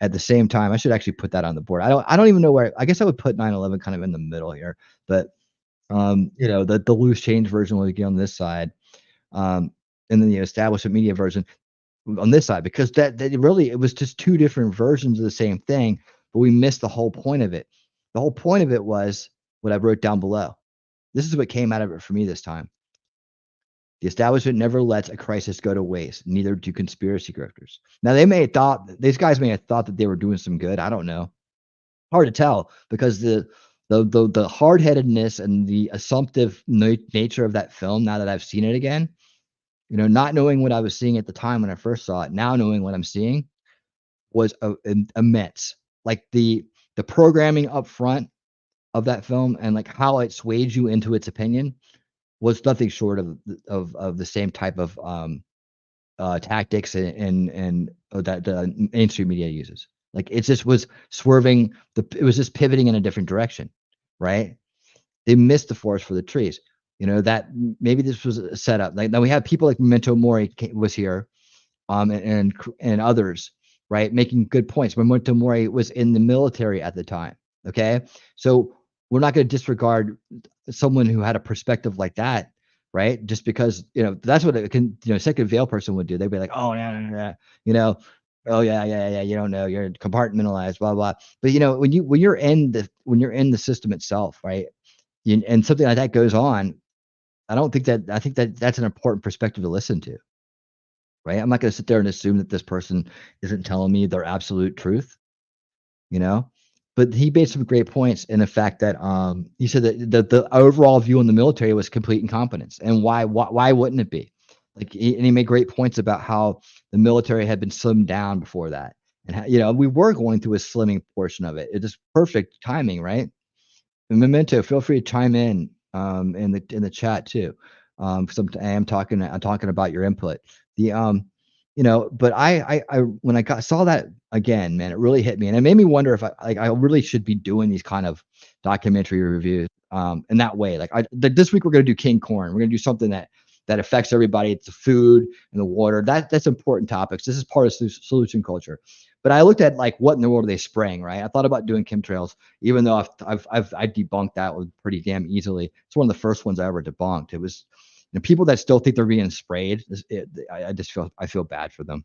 at the same time, I should actually put that on the board. I don't even know where. I guess I would put 9/11 kind of in the middle here, but you know, the loose change version will be on this side, and then the establishment media version on this side, because that really it was just two different versions of the same thing, but we missed the whole point of it. The whole point of it was what I wrote down below. This is what came out of it for me this time. The establishment never lets a crisis go to waste, neither do conspiracy grifters. Now these guys may have thought that they were doing some good. I don't know. Hard to tell because the hard-headedness and the assumptive nature of that film, now that I've seen it again, you know, not knowing what I was seeing at the time when I first saw it, now knowing what I'm seeing was immense. Like the programming up front of that film and like how it swayed you into its opinion was nothing short of the same type of tactics and that the mainstream media uses. Like it just was swerving it was just pivoting in a different direction, right? They missed the forest for the trees. that maybe this was a setup. Like now we have people like Memento Mori was here, and others, right, making good points. Memento Mori was in the military at the time. Okay, so we're not going to disregard someone who had a perspective like that, right? Just because that's what a second veil person would do. They'd be like, oh no, no, no, you know, oh yeah, yeah, yeah, you don't know, you're compartmentalized, blah blah. But when you're in the system itself, right? And something like that goes on. I think that that's an important perspective to listen to, right? I'm not going to sit there and assume that this person isn't telling me their absolute truth, you know. But he made some great points in the fact that he said that the overall view in the military was complete incompetence, and why wouldn't it be? Like, and he made great points about how the military had been slimmed down before that, and how, we were going through a slimming portion of it. It is perfect timing, right? Memento, feel free to chime in the chat too. I'm talking about your input. The but I when saw that again, man, it really hit me, and it made me wonder if I really should be doing these kind of documentary reviews in that way. This week we're gonna do King Corn. We're gonna do something that affects everybody. It's the food and the water. That's important topics. This is part of solution culture. But I looked at like what in the world are they spraying, right? I thought about doing chemtrails, even though I debunked that one pretty damn easily. It's one of the first ones I ever debunked. It was people that still think they're being sprayed. I feel bad for them,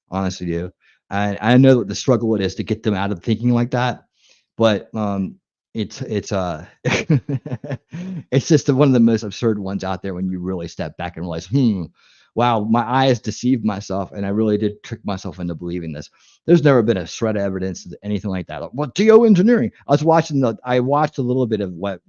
honestly do. I know what the struggle it is to get them out of thinking like that, but it's it's just one of the most absurd ones out there when you really step back and realize, wow, my eyes deceived myself, and I really did trick myself into believing this. There's never been a shred of evidence of anything like that. Well, geoengineering. I watched a little bit of what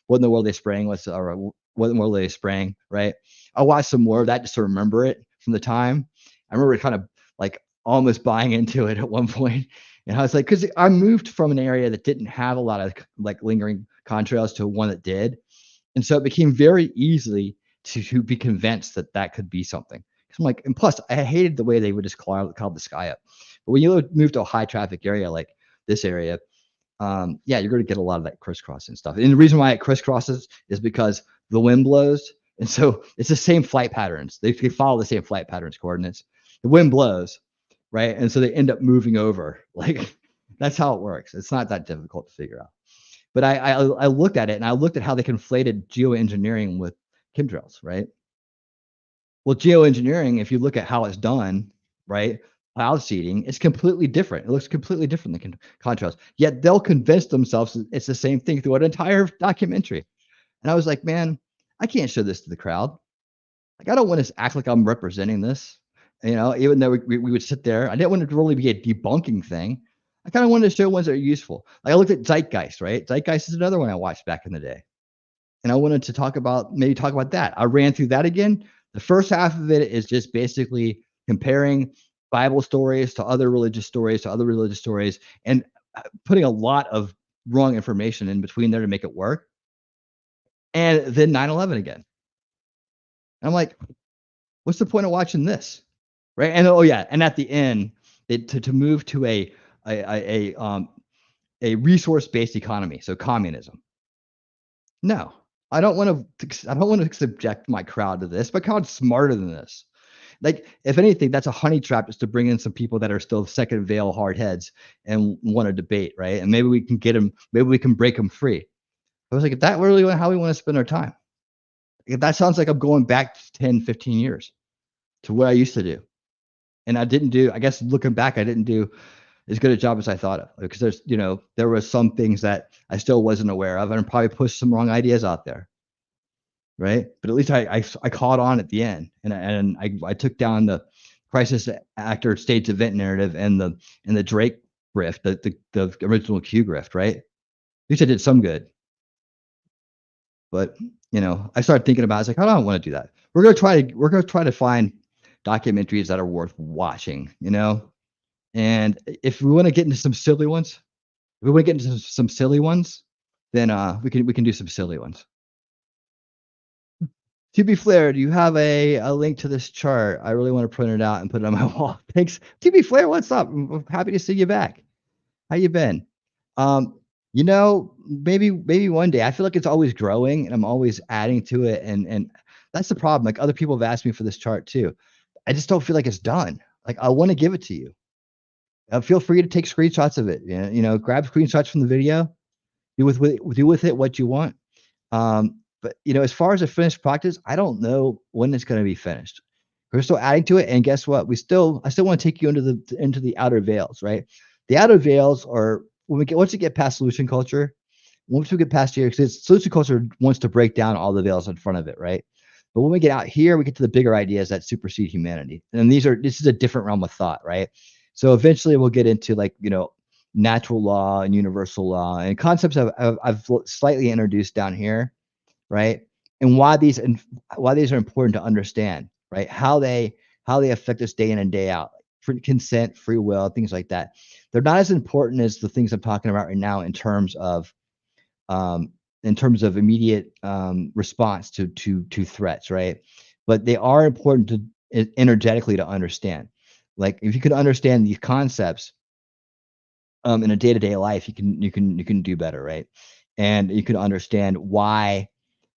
in the world they spraying was, or what in the world they spraying, right? I watched some more of that just to remember it from the time. I remember kind of like almost buying into it at one point. And I was like, because I moved from an area that didn't have a lot of like lingering contrails to one that did. And so it became very easy to be convinced that that could be something. 'Cause I'm like, and plus, I hated the way they would just cloud the sky up. But when you move to a high traffic area like this area, yeah, you're going to get a lot of that crisscross and stuff. And the reason why it crisscrosses is because the wind blows. And so it's the same flight patterns. They follow the same flight patterns coordinates. The wind blows, right? And so they end up moving over. Like that's how it works. It's not that difficult to figure out. But I looked at it, and I looked at how they conflated geoengineering with chemtrails, right? Well, geoengineering, if you look at how it's done, right? Cloud seeding, it's completely different. It looks completely different than contrails. Yet they'll convince themselves it's the same thing through an entire documentary. And I was like, man, I can't show this to the crowd. Like, I don't want to act like I'm representing this. Even though we would sit there, I didn't want it to really be a debunking thing. I kind of wanted to show ones that are useful. Like I looked at Zeitgeist, right? Zeitgeist is another one I watched back in the day. And I wanted to talk about that. I ran through that again. The first half of it is just basically comparing Bible stories to other religious stories and putting a lot of wrong information in between there to make it work. And then 9/11 again. And I'm like, what's the point of watching this? Right? And oh yeah, and at the end, to move to a resource-based economy, so communism. No, I don't want to subject my crowd to this. My crowd's smarter than this. Like, if anything, that's a honey trap, is to bring in some people that are still second veil hard heads and want to debate, right? And maybe we can get them, maybe we can break them free. I was like, if that really how we want to spend our time, if that sounds like I'm going back 10, 15 years to what I used to do. And I guess looking back, I didn't do as good a job as I thought of, because there were some things that I still wasn't aware of, and probably pushed some wrong ideas out there. Right. But at least I caught on at the end, and I took down the crisis actor states event narrative and the Drake grift, the original Q grift, right? At least I did some good. But I started thinking about it. I was like, I don't want to do that. We're gonna try to find documentaries that are worth watching, And if we want to get into some silly ones, then we can do some silly ones. To be fair, do you have a link to this chart? I really want to print it out and put it on my wall. Thanks. To be fair, what's up? I'm happy to see you back. How you been? Um, Maybe one day. I feel like it's always growing, and I'm always adding to it, and that's the problem. Like other people have asked me for this chart too. I just don't feel like it's done. Like I want to give it to you. Feel free to take screenshots of it. Grab screenshots from the video. Do with it what you want. But as far as a finished practice, I don't know when it's going to be finished. We're still adding to it, and guess what? I still want to take you into the outer veils, right? The outer veils are once you get past solution culture, once we get past here, because solution culture wants to break down all the veils in front of it, right? But when we get out here, we get to the bigger ideas that supersede humanity, and this is a different realm of thought, right? So eventually, we'll get into natural law and universal law and concepts I've slightly introduced down here, right? And why these are important to understand, right? How they affect us day in and day out. Free consent, free will, things like that. They're not as important as the things I'm talking about right now um, in terms of immediate response to threats, right? But they are important energetically to understand. Like if you can understand these concepts in a day-to-day life, you can do better, right? And you can understand why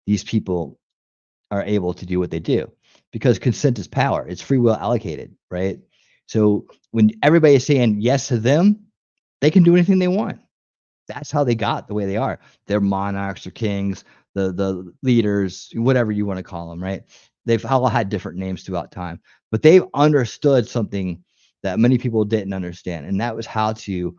these people are able to do what they do, because consent is power. It's free will allocated, right? So when everybody is saying yes to them, they can do anything they want. That's how they got the way they are. They're monarchs or kings, the leaders, whatever you want to call them, right? They've all had different names throughout time, but they've understood something that many people didn't understand, and that was how to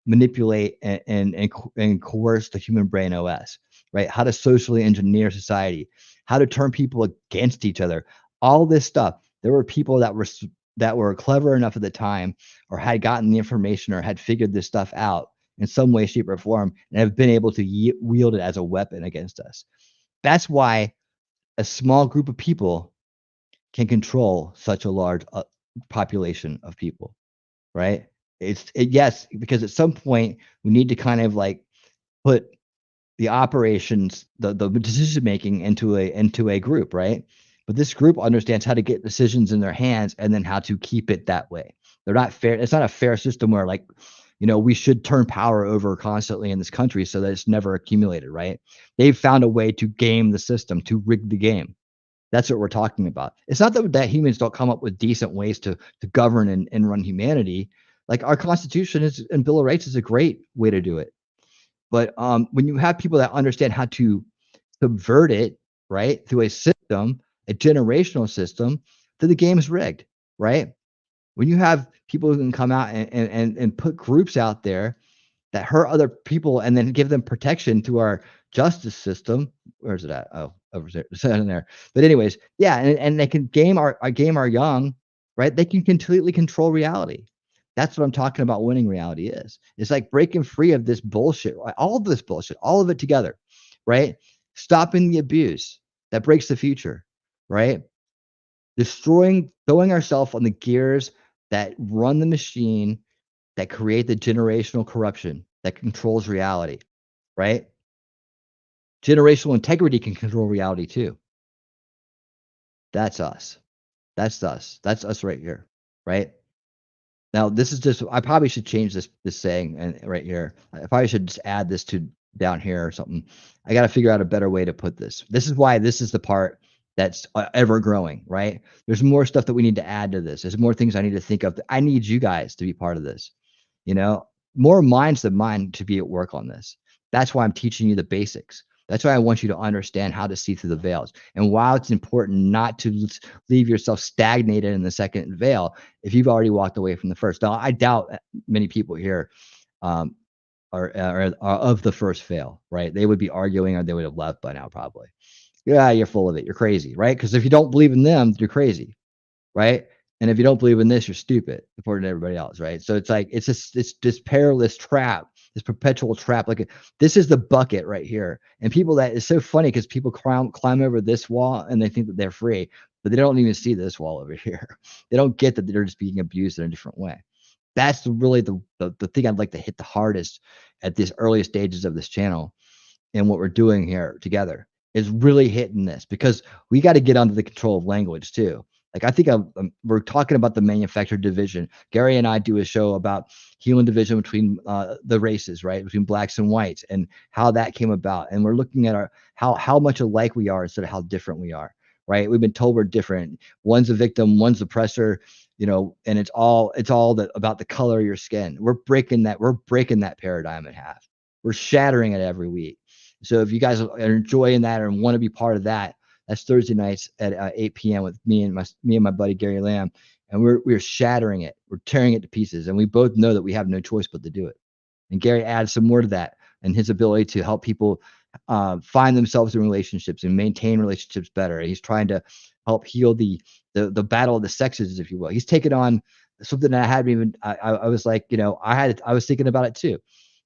manipulate and coerce the human brain OS, right? How to socially engineer society, how to turn people against each other, all this stuff. There were people that were clever enough at the time, or had gotten the information, or had figured this stuff out in some way, shape, or form, and have been able to wield it as a weapon against us. That's why a small group of people can control such a large population of people, right? Yes, because at some point we need to kind of like put the operations, the decision making into a group, right? But this group understands how to get decisions in their hands and then how to keep it that way. They're not fair. It's not a fair system where we should turn power over constantly in this country so that it's never accumulated, right? They've found a way to game the system, to rig the game. That's what we're talking about. It's not that humans don't come up with decent ways to govern and run humanity. Like our Constitution and Bill of Rights is a great way to do it. But when you have people that understand how to subvert it, right, through a system, a generational system, then the game is rigged, right? When you have people who can come out and put groups out there that hurt other people and then give them protection through our justice system. Where's it at? Oh, over there. It's in there. But anyways, yeah, and they can game our young, right? They can completely control reality. That's what I'm talking about winning reality is. It's like breaking free of this bullshit, right? All of this bullshit, all of it together, right? Stopping the abuse that breaks the future, right? Throwing ourselves on the gears that run the machine, that create the generational corruption that controls reality, right? Generational integrity can control reality too. That's us. That's us. That's us right here, right? Now, this is just I probably should change this saying and right here. I probably should just add this to down here or something. I got to figure out a better way to put this. This is why this is the part that's ever growing, right? There's more stuff that we need to add to this. There's more things I need to think of. I need you guys to be part of this. You know, more minds than mine to be at work on this. That's why I'm teaching you the basics. That's why I want you to understand how to see through the veils. And while it's important not to leave yourself stagnated in the second veil, if you've already walked away from the first. Now, I doubt many people here um, are of the first veil, right? They would be arguing or they would have left by now, probably. Yeah, you're full of it. You're crazy, right? Because if you don't believe in them, you're crazy, right? And if you don't believe in this, you're stupid, according to everybody else, right? So it's like it's this perilous trap, this perpetual trap. Like this is the bucket right here, and people that is so funny because people climb over this wall and they think that they're free, but they don't even see this wall over here. They don't get that they're just being abused in a different way. That's really the thing I'd like to hit the hardest at these early stages of this channel and what we're doing here together is really hitting this because we got to get under the control of language too. Like, I think we're talking about the manufactured division. Gary and I do a show about human division between the races, right? Between blacks and whites, and how that came about. And we're looking at our how much alike we are instead of how different we are, right? We've been told we're different. One's a victim, one's the oppressor, and it's all about the color of your skin. We're breaking that paradigm in half. We're shattering it every week. So if you guys are enjoying that and want to be part of that, that's Thursday nights at 8 p.m. with me and my buddy Gary Lamb, and we're shattering it. We're tearing it to pieces, and we both know that we have no choice but to do it. And Gary adds some more to that, and his ability to help people find themselves in relationships and maintain relationships better. He's trying to help heal the battle of the sexes, if you will. He's taken on something that I hadn't even. I was like, I was thinking about it too.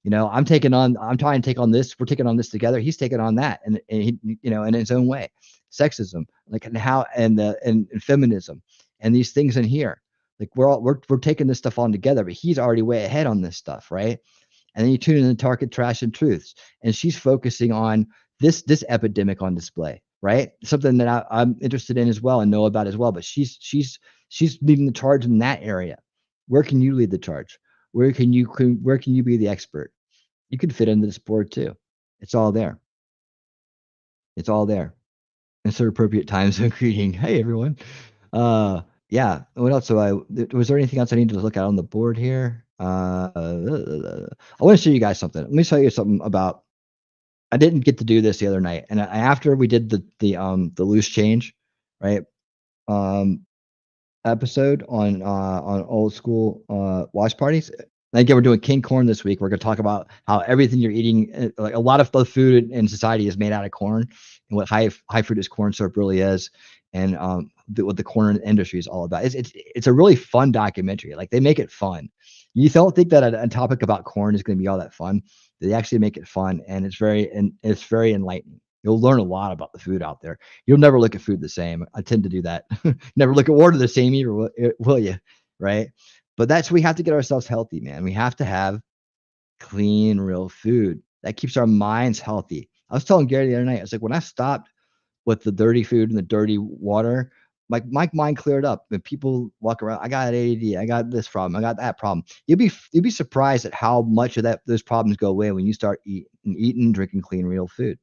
I'm trying to take on this. We're taking on this together. He's taking on that, and he, in his own way. Sexism, like, and how, and feminism, and these things in here. Like, we're taking this stuff on together, but he's already way ahead on this stuff, right? And then you tune in to Target Trash and Truths, and she's focusing on this epidemic on display, right? Something that I'm interested in as well and know about as well. But she's leading the charge in that area. Where can you lead the charge? Where can you be the expert? You can fit into this board too. It's all there. It's all there. Insert appropriate time zone greeting. Hey everyone. Yeah. What else? Was there anything else I needed to look at on the board here? I want to show you guys something. Let me show you something about. I didn't get to do this the other night, and after we did the loose change, right? Um, episode on old school watch parties. And again, we're doing king corn this week. We're going to talk about how everything you're eating, like a lot of the food in society, is made out of corn, and what high fructose corn syrup really is, and what the corn industry is all about. It's a really fun documentary. Like, they make it fun. You don't think that a topic about corn is going to be all that fun. They actually make it fun, and it's very enlightening. You'll learn a lot about the food out there. You'll never look at food the same. I tend to do that. Never look at water the same either, will you? Right? But we have to get ourselves healthy, man. We have to have clean, real food. That keeps our minds healthy. I was telling Gary the other night, I was like, when I stopped with the dirty food and the dirty water, my mind cleared up. When people walk around, I got ADD, I got this problem, I got that problem. You'll be surprised at how much of those problems go away when you start eating, drinking clean, real food.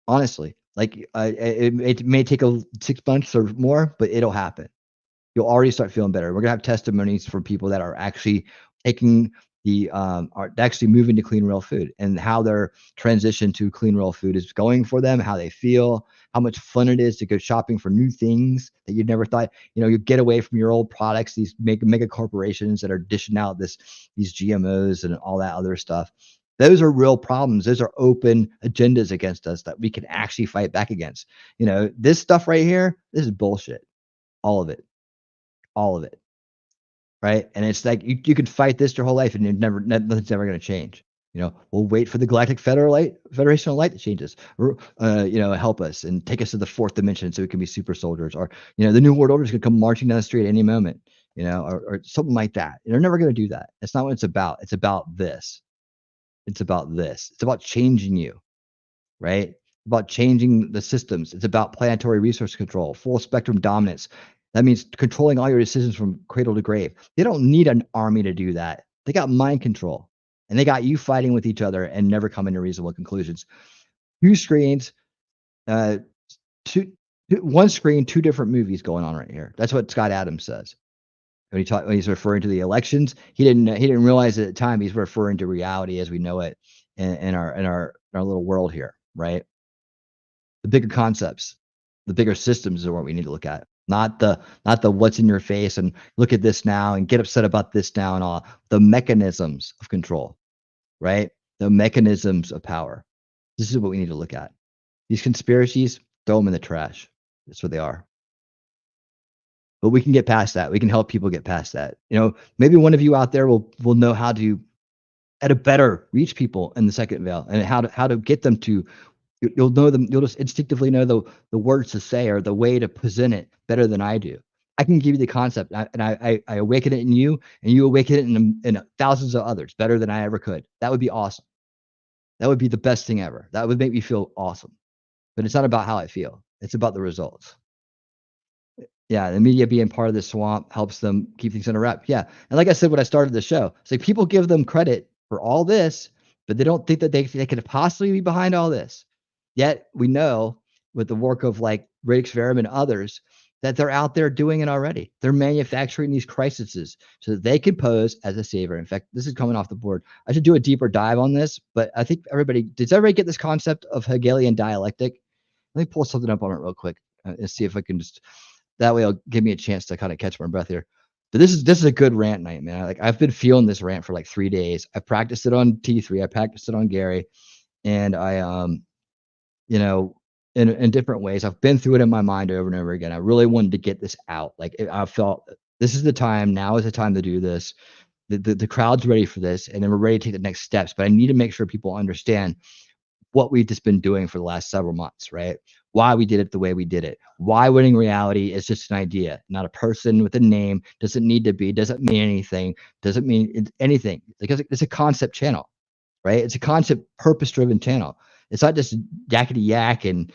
Honestly, like, it may take 6 months or more, but it'll happen. You'll already start feeling better. We're gonna have testimonies from people that are actually taking are actually moving to clean real food, and how their transition to clean real food is going for them, how they feel, how much fun it is to go shopping for new things that you never thought. You get away from your old products, these mega corporations that are dishing out these GMOs and all that other stuff. Those are real problems. Those are open agendas against us that we can actually fight back against. This stuff right here, this is bullshit. All of it. All of it, right? And it's like you could fight this your whole life, and nothing's ever going to change. We'll wait for the Galactic Federation of Light to change us, or help us and take us to the fourth dimension, so we can be super soldiers, or the New World Order is going to come marching down the street at any moment, or something like that. They're never going to do that. That's not what it's about. It's about this. It's about this. It's about changing you, right? About changing the systems. It's about planetary resource control, full spectrum dominance. That means controlling all your decisions from cradle to grave. They don't need an army to do that. They got mind control, and they got you fighting with each other and never coming to reasonable conclusions. Two screens, uh, one screen, two different movies going on right here. That's what Scott Adams says when he's referring to the elections. He didn't realize at the time he's referring to reality as we know it in our little world here, right? The bigger concepts, the bigger systems are what we need to look at. Not the what's in your face and look at this now and get upset about this now, and all the mechanisms of control, right? The mechanisms of power. This is what we need to look at. These conspiracies, throw them in the trash. That's what they are. But we can get past that. We can help people get past that. Maybe one of you out there will know how to better reach people in the second veil, and how to get them to. You'll know them. You'll just instinctively know the words to say or the way to present it better than I do. I can give you the concept, and I awaken it in you, and you awaken it in thousands of others better than I ever could. That would be awesome. That would be the best thing ever. That would make me feel awesome. But it's not about how I feel. It's about the results. Yeah, the media being part of the swamp helps them keep things under wrap. Yeah, and like I said when I started the show, it's like people give them credit for all this, but they don't think that they could possibly be behind all this. Yet we know with the work of like Rick Verum and others that they're out there doing it already. They're manufacturing these crises so that they can pose as a savior. In fact, this is coming off the board. I should do a deeper dive on this, but I think does everybody get this concept of Hegelian dialectic? Let me pull something up on it real quick and see if I can just that way it'll give me a chance to kind of catch my breath here. But this is a good rant night, man. I've been feeling this rant for like 3 days. I practiced it on T3. I practiced it on Gary, and I you know, in different ways. I've been through it in my mind over and over again. I really wanted to get this out. I felt this is the time. Now is the time to do this. The crowd's ready for this, and then we're ready to take the next steps. But I need to make sure people understand what we've just been doing for the last several months, right? Why we did it the way we did it. Why winning reality is just an idea, not a person with a name. Doesn't need to be, doesn't mean anything, doesn't mean anything. Because it's a concept channel, right? It's a concept purpose driven channel. It's not just yakety yak and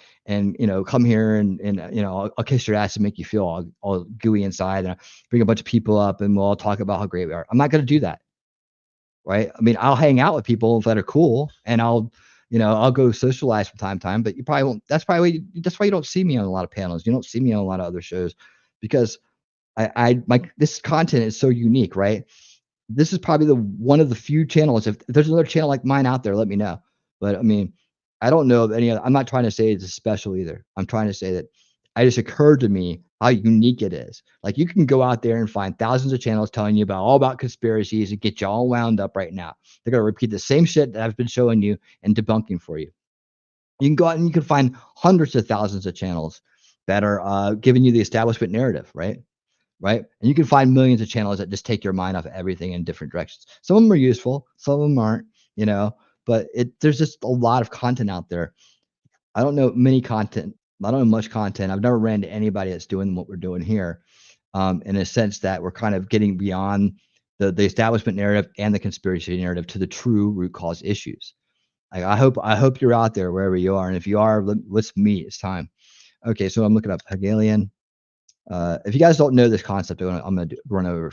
come here and I'll kiss your ass and make you feel all gooey inside and I'll bring a bunch of people up and we'll all talk about how great we are. I'm not going to do that, right? I mean, I'll hang out with people that are cool and I'll go socialize from time to time, but you probably won't. That's why you don't see me on a lot of panels. You don't see me on a lot of other shows because this content is so unique, right? This is probably the one of the few channels. If there's another channel like mine out there, let me know. But I mean, I don't know of any other. I'm not trying to say it's special either. I'm trying to say that it just occurred to me how unique it is. Like you can go out there and find thousands of channels telling you about all about conspiracies and get you all wound up right now. They're gonna repeat the same shit that I've been showing you and debunking for you. You can go out and you can find hundreds of thousands of channels that are giving you the establishment narrative, right? Right? And you can find millions of channels that just take your mind off of everything in different directions. Some of them are useful, some of them aren't, but there's just a lot of content out there. I don't know many content. I don't know much content. I've never ran into anybody that's doing what we're doing here, in a sense that we're kind of getting beyond the establishment narrative and the conspiracy narrative to the true root cause issues. I hope you're out there wherever you are, and if you are, let's meet. It's time. Okay, so I'm looking up Hegelian. If you guys don't know this concept, I'm gonna run over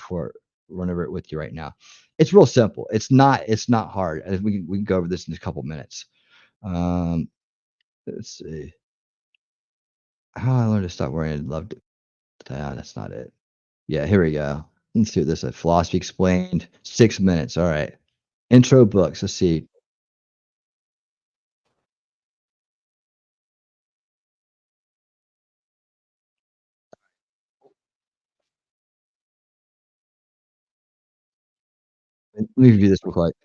it with you right now. It's real simple. It's not hard. We can go over this in a couple minutes. Um, let's see. How I learned to stop worrying and loved it. That's not it. Yeah, here we go. Let's do this. Philosophy explained. 6 minutes. All right. Intro books. Let's see. Let me review this real quick.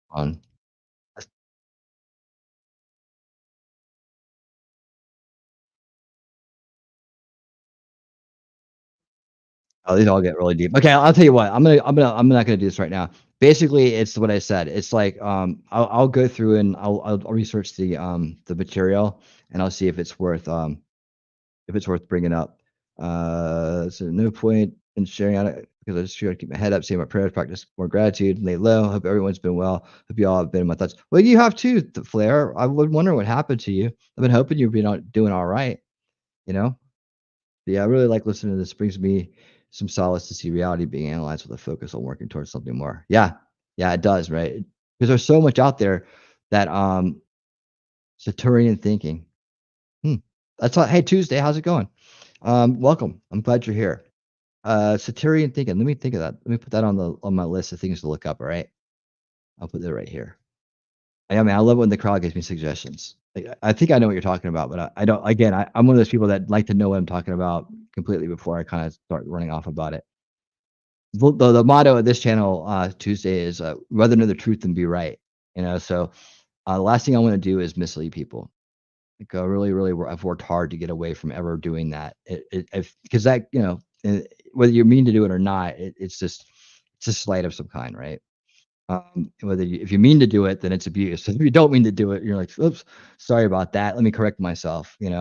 On. Oh, these all get really deep. Okay, I'll tell you what. I'm not gonna do this right now. Basically, it's what I said. It's like I'll go through and I'll research the material and I'll see if it's worth bringing up. So no point in sharing on it because I just try to keep my head up, say my prayers, practice more gratitude, lay low. Hope everyone's been well. Hope you all have been in my thoughts. Well, you have too, Flair. I would wonder what happened to you. I've been hoping you've been doing all right. You know. Yeah, I really like listening to this. Brings me some solace to see reality being analyzed with a focus on working towards something more. Yeah, yeah, it does, right? Because there's so much out there that Saturnian thinking. Hmm. That's all. Hey, Tuesday, how's it going? Welcome. I'm glad you're here. Saturnian thinking. Let me think of that. Let me put that on my list of things to look up. All right, I'll put that right here. I mean, I love when the crowd gives me suggestions. Like, I think I know what you're talking about, but I don't. Again, I'm one of those people that like to know what I'm talking about completely before I kind of start running off about it. The motto of this channel Tuesday is rather know the truth than be right. So the last thing I want to do is mislead people. Like really, really, I've worked hard to get away from ever doing that. Because that whether you mean to do it or not, it's a slight of some kind, right? If you mean to do it, then it's abuse. If you don't mean to do it, you're like, oops, sorry about that. Let me correct myself. And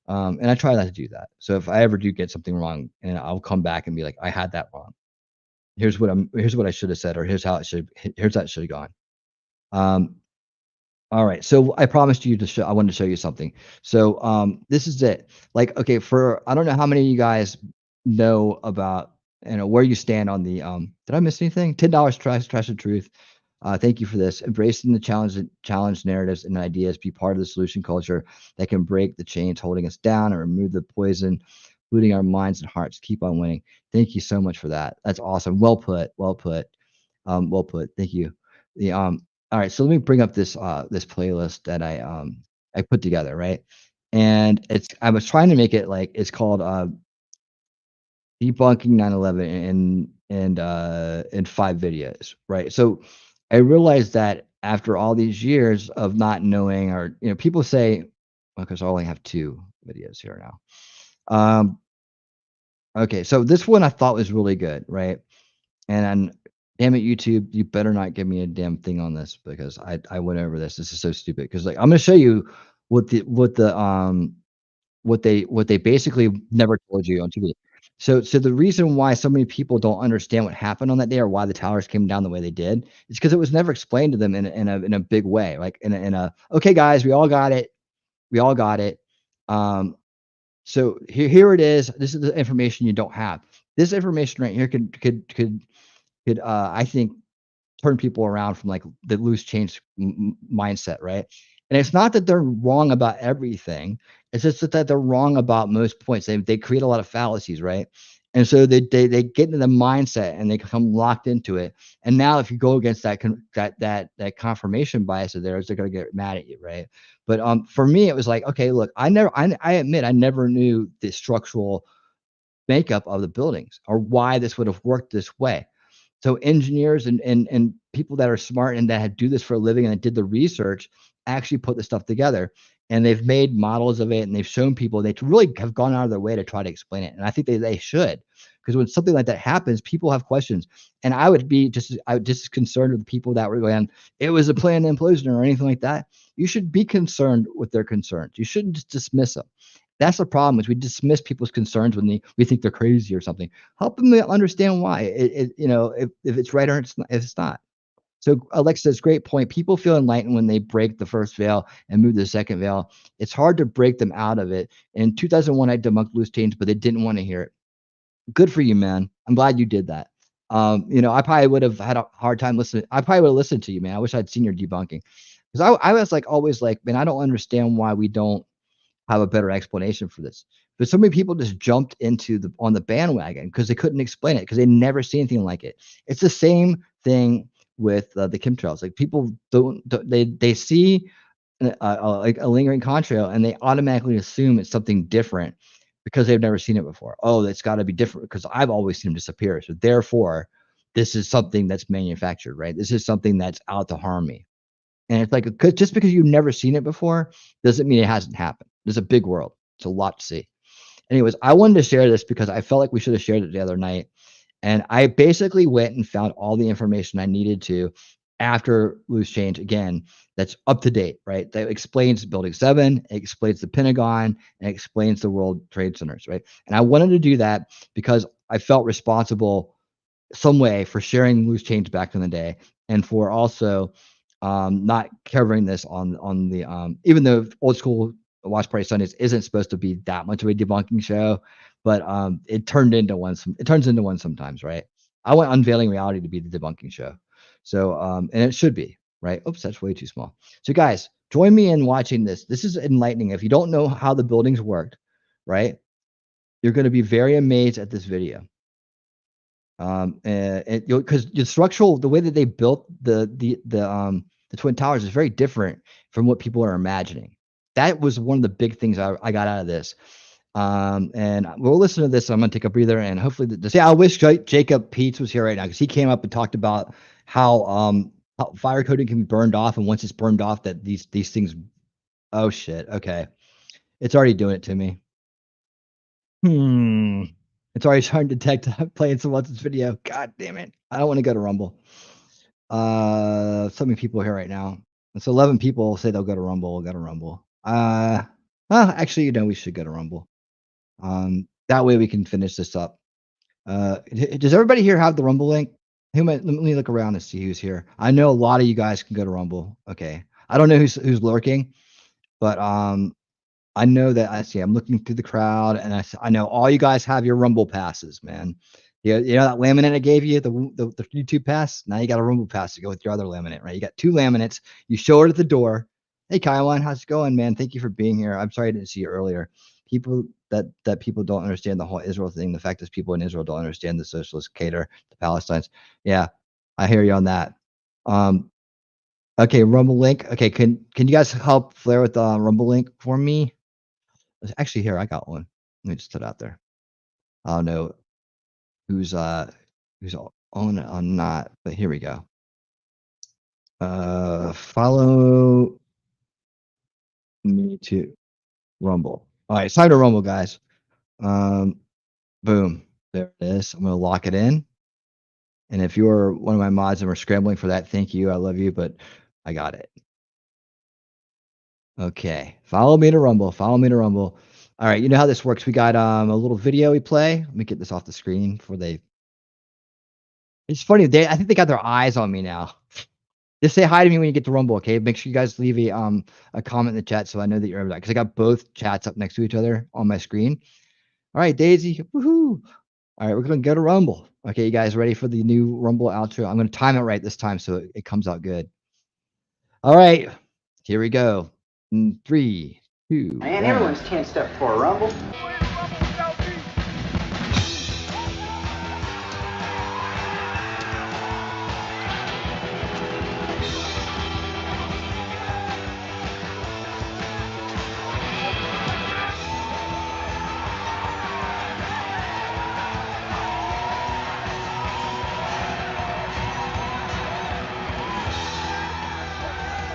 I try not to do that. So if I ever do get something wrong, and I'll come back and be like, I had that wrong. here's what I should have said, or here's how it should have gone. Um, all right. So I promised you to show I wanted to show you something. So this is it. Like, okay, for I don't know how many of you guys know about where you stand on the did I miss anything? $10 trash the truth. Thank you for this. Embracing the challenge narratives and ideas, be part of the solution culture that can break the chains holding us down and remove the poison, polluting our minds and hearts. Keep on winning. Thank you so much for that. That's awesome. Well put. Well put. Well put. Thank you. The all right, so let me bring up this playlist that I put together, right? And I was trying to make it like it's called debunking 9/11 in 5 videos, right? So I realized that after all these years of not knowing, or people say, well, because I only have 2 videos here now. Okay, so this one I thought was really good, right? And damn it, YouTube, you better not give me a damn thing on this, because I went over this. This is so stupid. Because like, I'm gonna show you what they basically never told you on TV. So the reason why so many people don't understand what happened on that day, or why the towers came down the way they did, is because it was never explained to them in a big way, like in a okay, guys, we all got it, we all got it. Um, so here it is. This is the information you don't have. This information right here could I think turn people around from like the loose change mindset, right? And it's not that they're wrong about everything. It's just that they're wrong about most points. They create a lot of fallacies, right? And so they get into the mindset and they become locked into it. And now if you go against that confirmation bias of theirs, they're gonna get mad at you, right? But for me, it was like, okay, look, I admit I never knew the structural makeup of the buildings, or why this would have worked this way. So engineers and people that are smart and that do this for a living and that did the research actually put the stuff together, and they've made models of it, and they've shown people, they really have gone out of their way to try to explain it. And I think they should, because when something like that happens, people have questions. And I would just as concerned with the people that were going, it was a planned implosion or anything like that. You should be concerned with their concerns. You shouldn't just dismiss them. That's the problem, is we dismiss people's concerns when we think they're crazy or something. Help them to understand why. If it's right, or if it's not. So Alexa says, great point. People feel enlightened when they break the first veil and move to the second veil. It's hard to break them out of it. In 2001, I debunked loose change, but they didn't want to hear it. Good for you, man. I'm glad you did that. I probably would have had a hard time listening. I probably would have listened to you, man. I wish I'd seen your debunking, because I was like always like, man, I don't understand why we don't have a better explanation for this. But so many people just jumped on the bandwagon because they couldn't explain it, because they never see anything like it. It's the same thing with the chemtrails. Like, people they see like a lingering contrail, and they automatically assume it's something different because they've never seen it before. Oh, it's got to be different because I've always seen them disappear. So therefore, this is something that's manufactured, right? This is something that's out to harm me. And it's like, just because you've never seen it before doesn't mean it hasn't happened. There's a big world. It's a lot to see. Anyways, I wanted to share this because I felt like we should have shared it the other night. And I basically went and found all the information I needed to after loose change, again, that's up to date, right? That explains Building 7, it explains the Pentagon, and it explains the World Trade Centers, right? And I wanted to do that because I felt responsible some way for sharing loose change back in the day, and for also not covering this on the even though Old School Watch Party Sundays isn't supposed to be that much of a debunking show, but it turned into one. It turns into one sometimes, right? I want Unveiling Reality to be the debunking show, so and it should be, right. Oops, that's way too small. So guys, join me in watching this. This is enlightening. If you don't know how the buildings worked, right, you're going to be very amazed at this video. And because the structural, the way that they built the twin towers is very different from what people are imagining. That was one of the big things I got out of this. And we'll listen to this. I'm gonna take a breather, and hopefully this. Yeah, I wish Jacob Peets was here right now, because he came up and talked about how fire coding can be burned off, and once it's burned off, that these things. Oh shit. Okay, it's already doing it to me. Hmm. It's already trying to detect I'm playing someone else's video. God damn it. I don't want to go to Rumble. So many people here right now. It's 11 people say they'll go to Rumble. We'll go to Rumble. Well, actually, we should go to Rumble. That way we can finish this up. Does everybody here have the Rumble link? Let me look around and see who's here. I know a lot of you guys can go to Rumble. Okay. I don't know who's lurking, but I know that I'm looking through the crowd and I know all you guys have your Rumble passes, man. You know that laminate I gave you, the YouTube pass? Now you got a Rumble pass to go with your other laminate, right? You got 2 laminates. You show it at the door. Hey, Kylon, how's it going, man? Thank you for being here. I'm sorry I didn't see you earlier. People that people don't understand the whole Israel thing. The fact is people in Israel don't understand the socialist cater to Palestinians. Yeah, I hear you on that. Okay, Rumble link. Okay, can you guys help Flare with the Rumble link for me? Actually, here I got one. Let me just put it out there. I don't know who's on it or not, but here we go. Follow me to Rumble. All right, it's time to Rumble, guys. Boom, there it is. I'm gonna lock it in. And if you're one of my mods and we're scrambling for that, thank you. I love you, but I got it. Okay, follow me to Rumble. Follow me to Rumble. All right, you know how this works. We got a little video we play. Let me get this off the screen before they. It's funny. I think they got their eyes on me now. Just say hi to me when you get to Rumble, okay? Make sure you guys leave a comment in the chat so I know that you're over there because I got both chats up next to each other on my screen. All right, Daisy. Woohoo! All right, we're gonna go to Rumble. Okay, you guys ready for the new Rumble outro? I'm gonna time it right this time so it comes out good. All right, here we go. In 3, 2, Man, 1. everyone's tensed up for a rumble.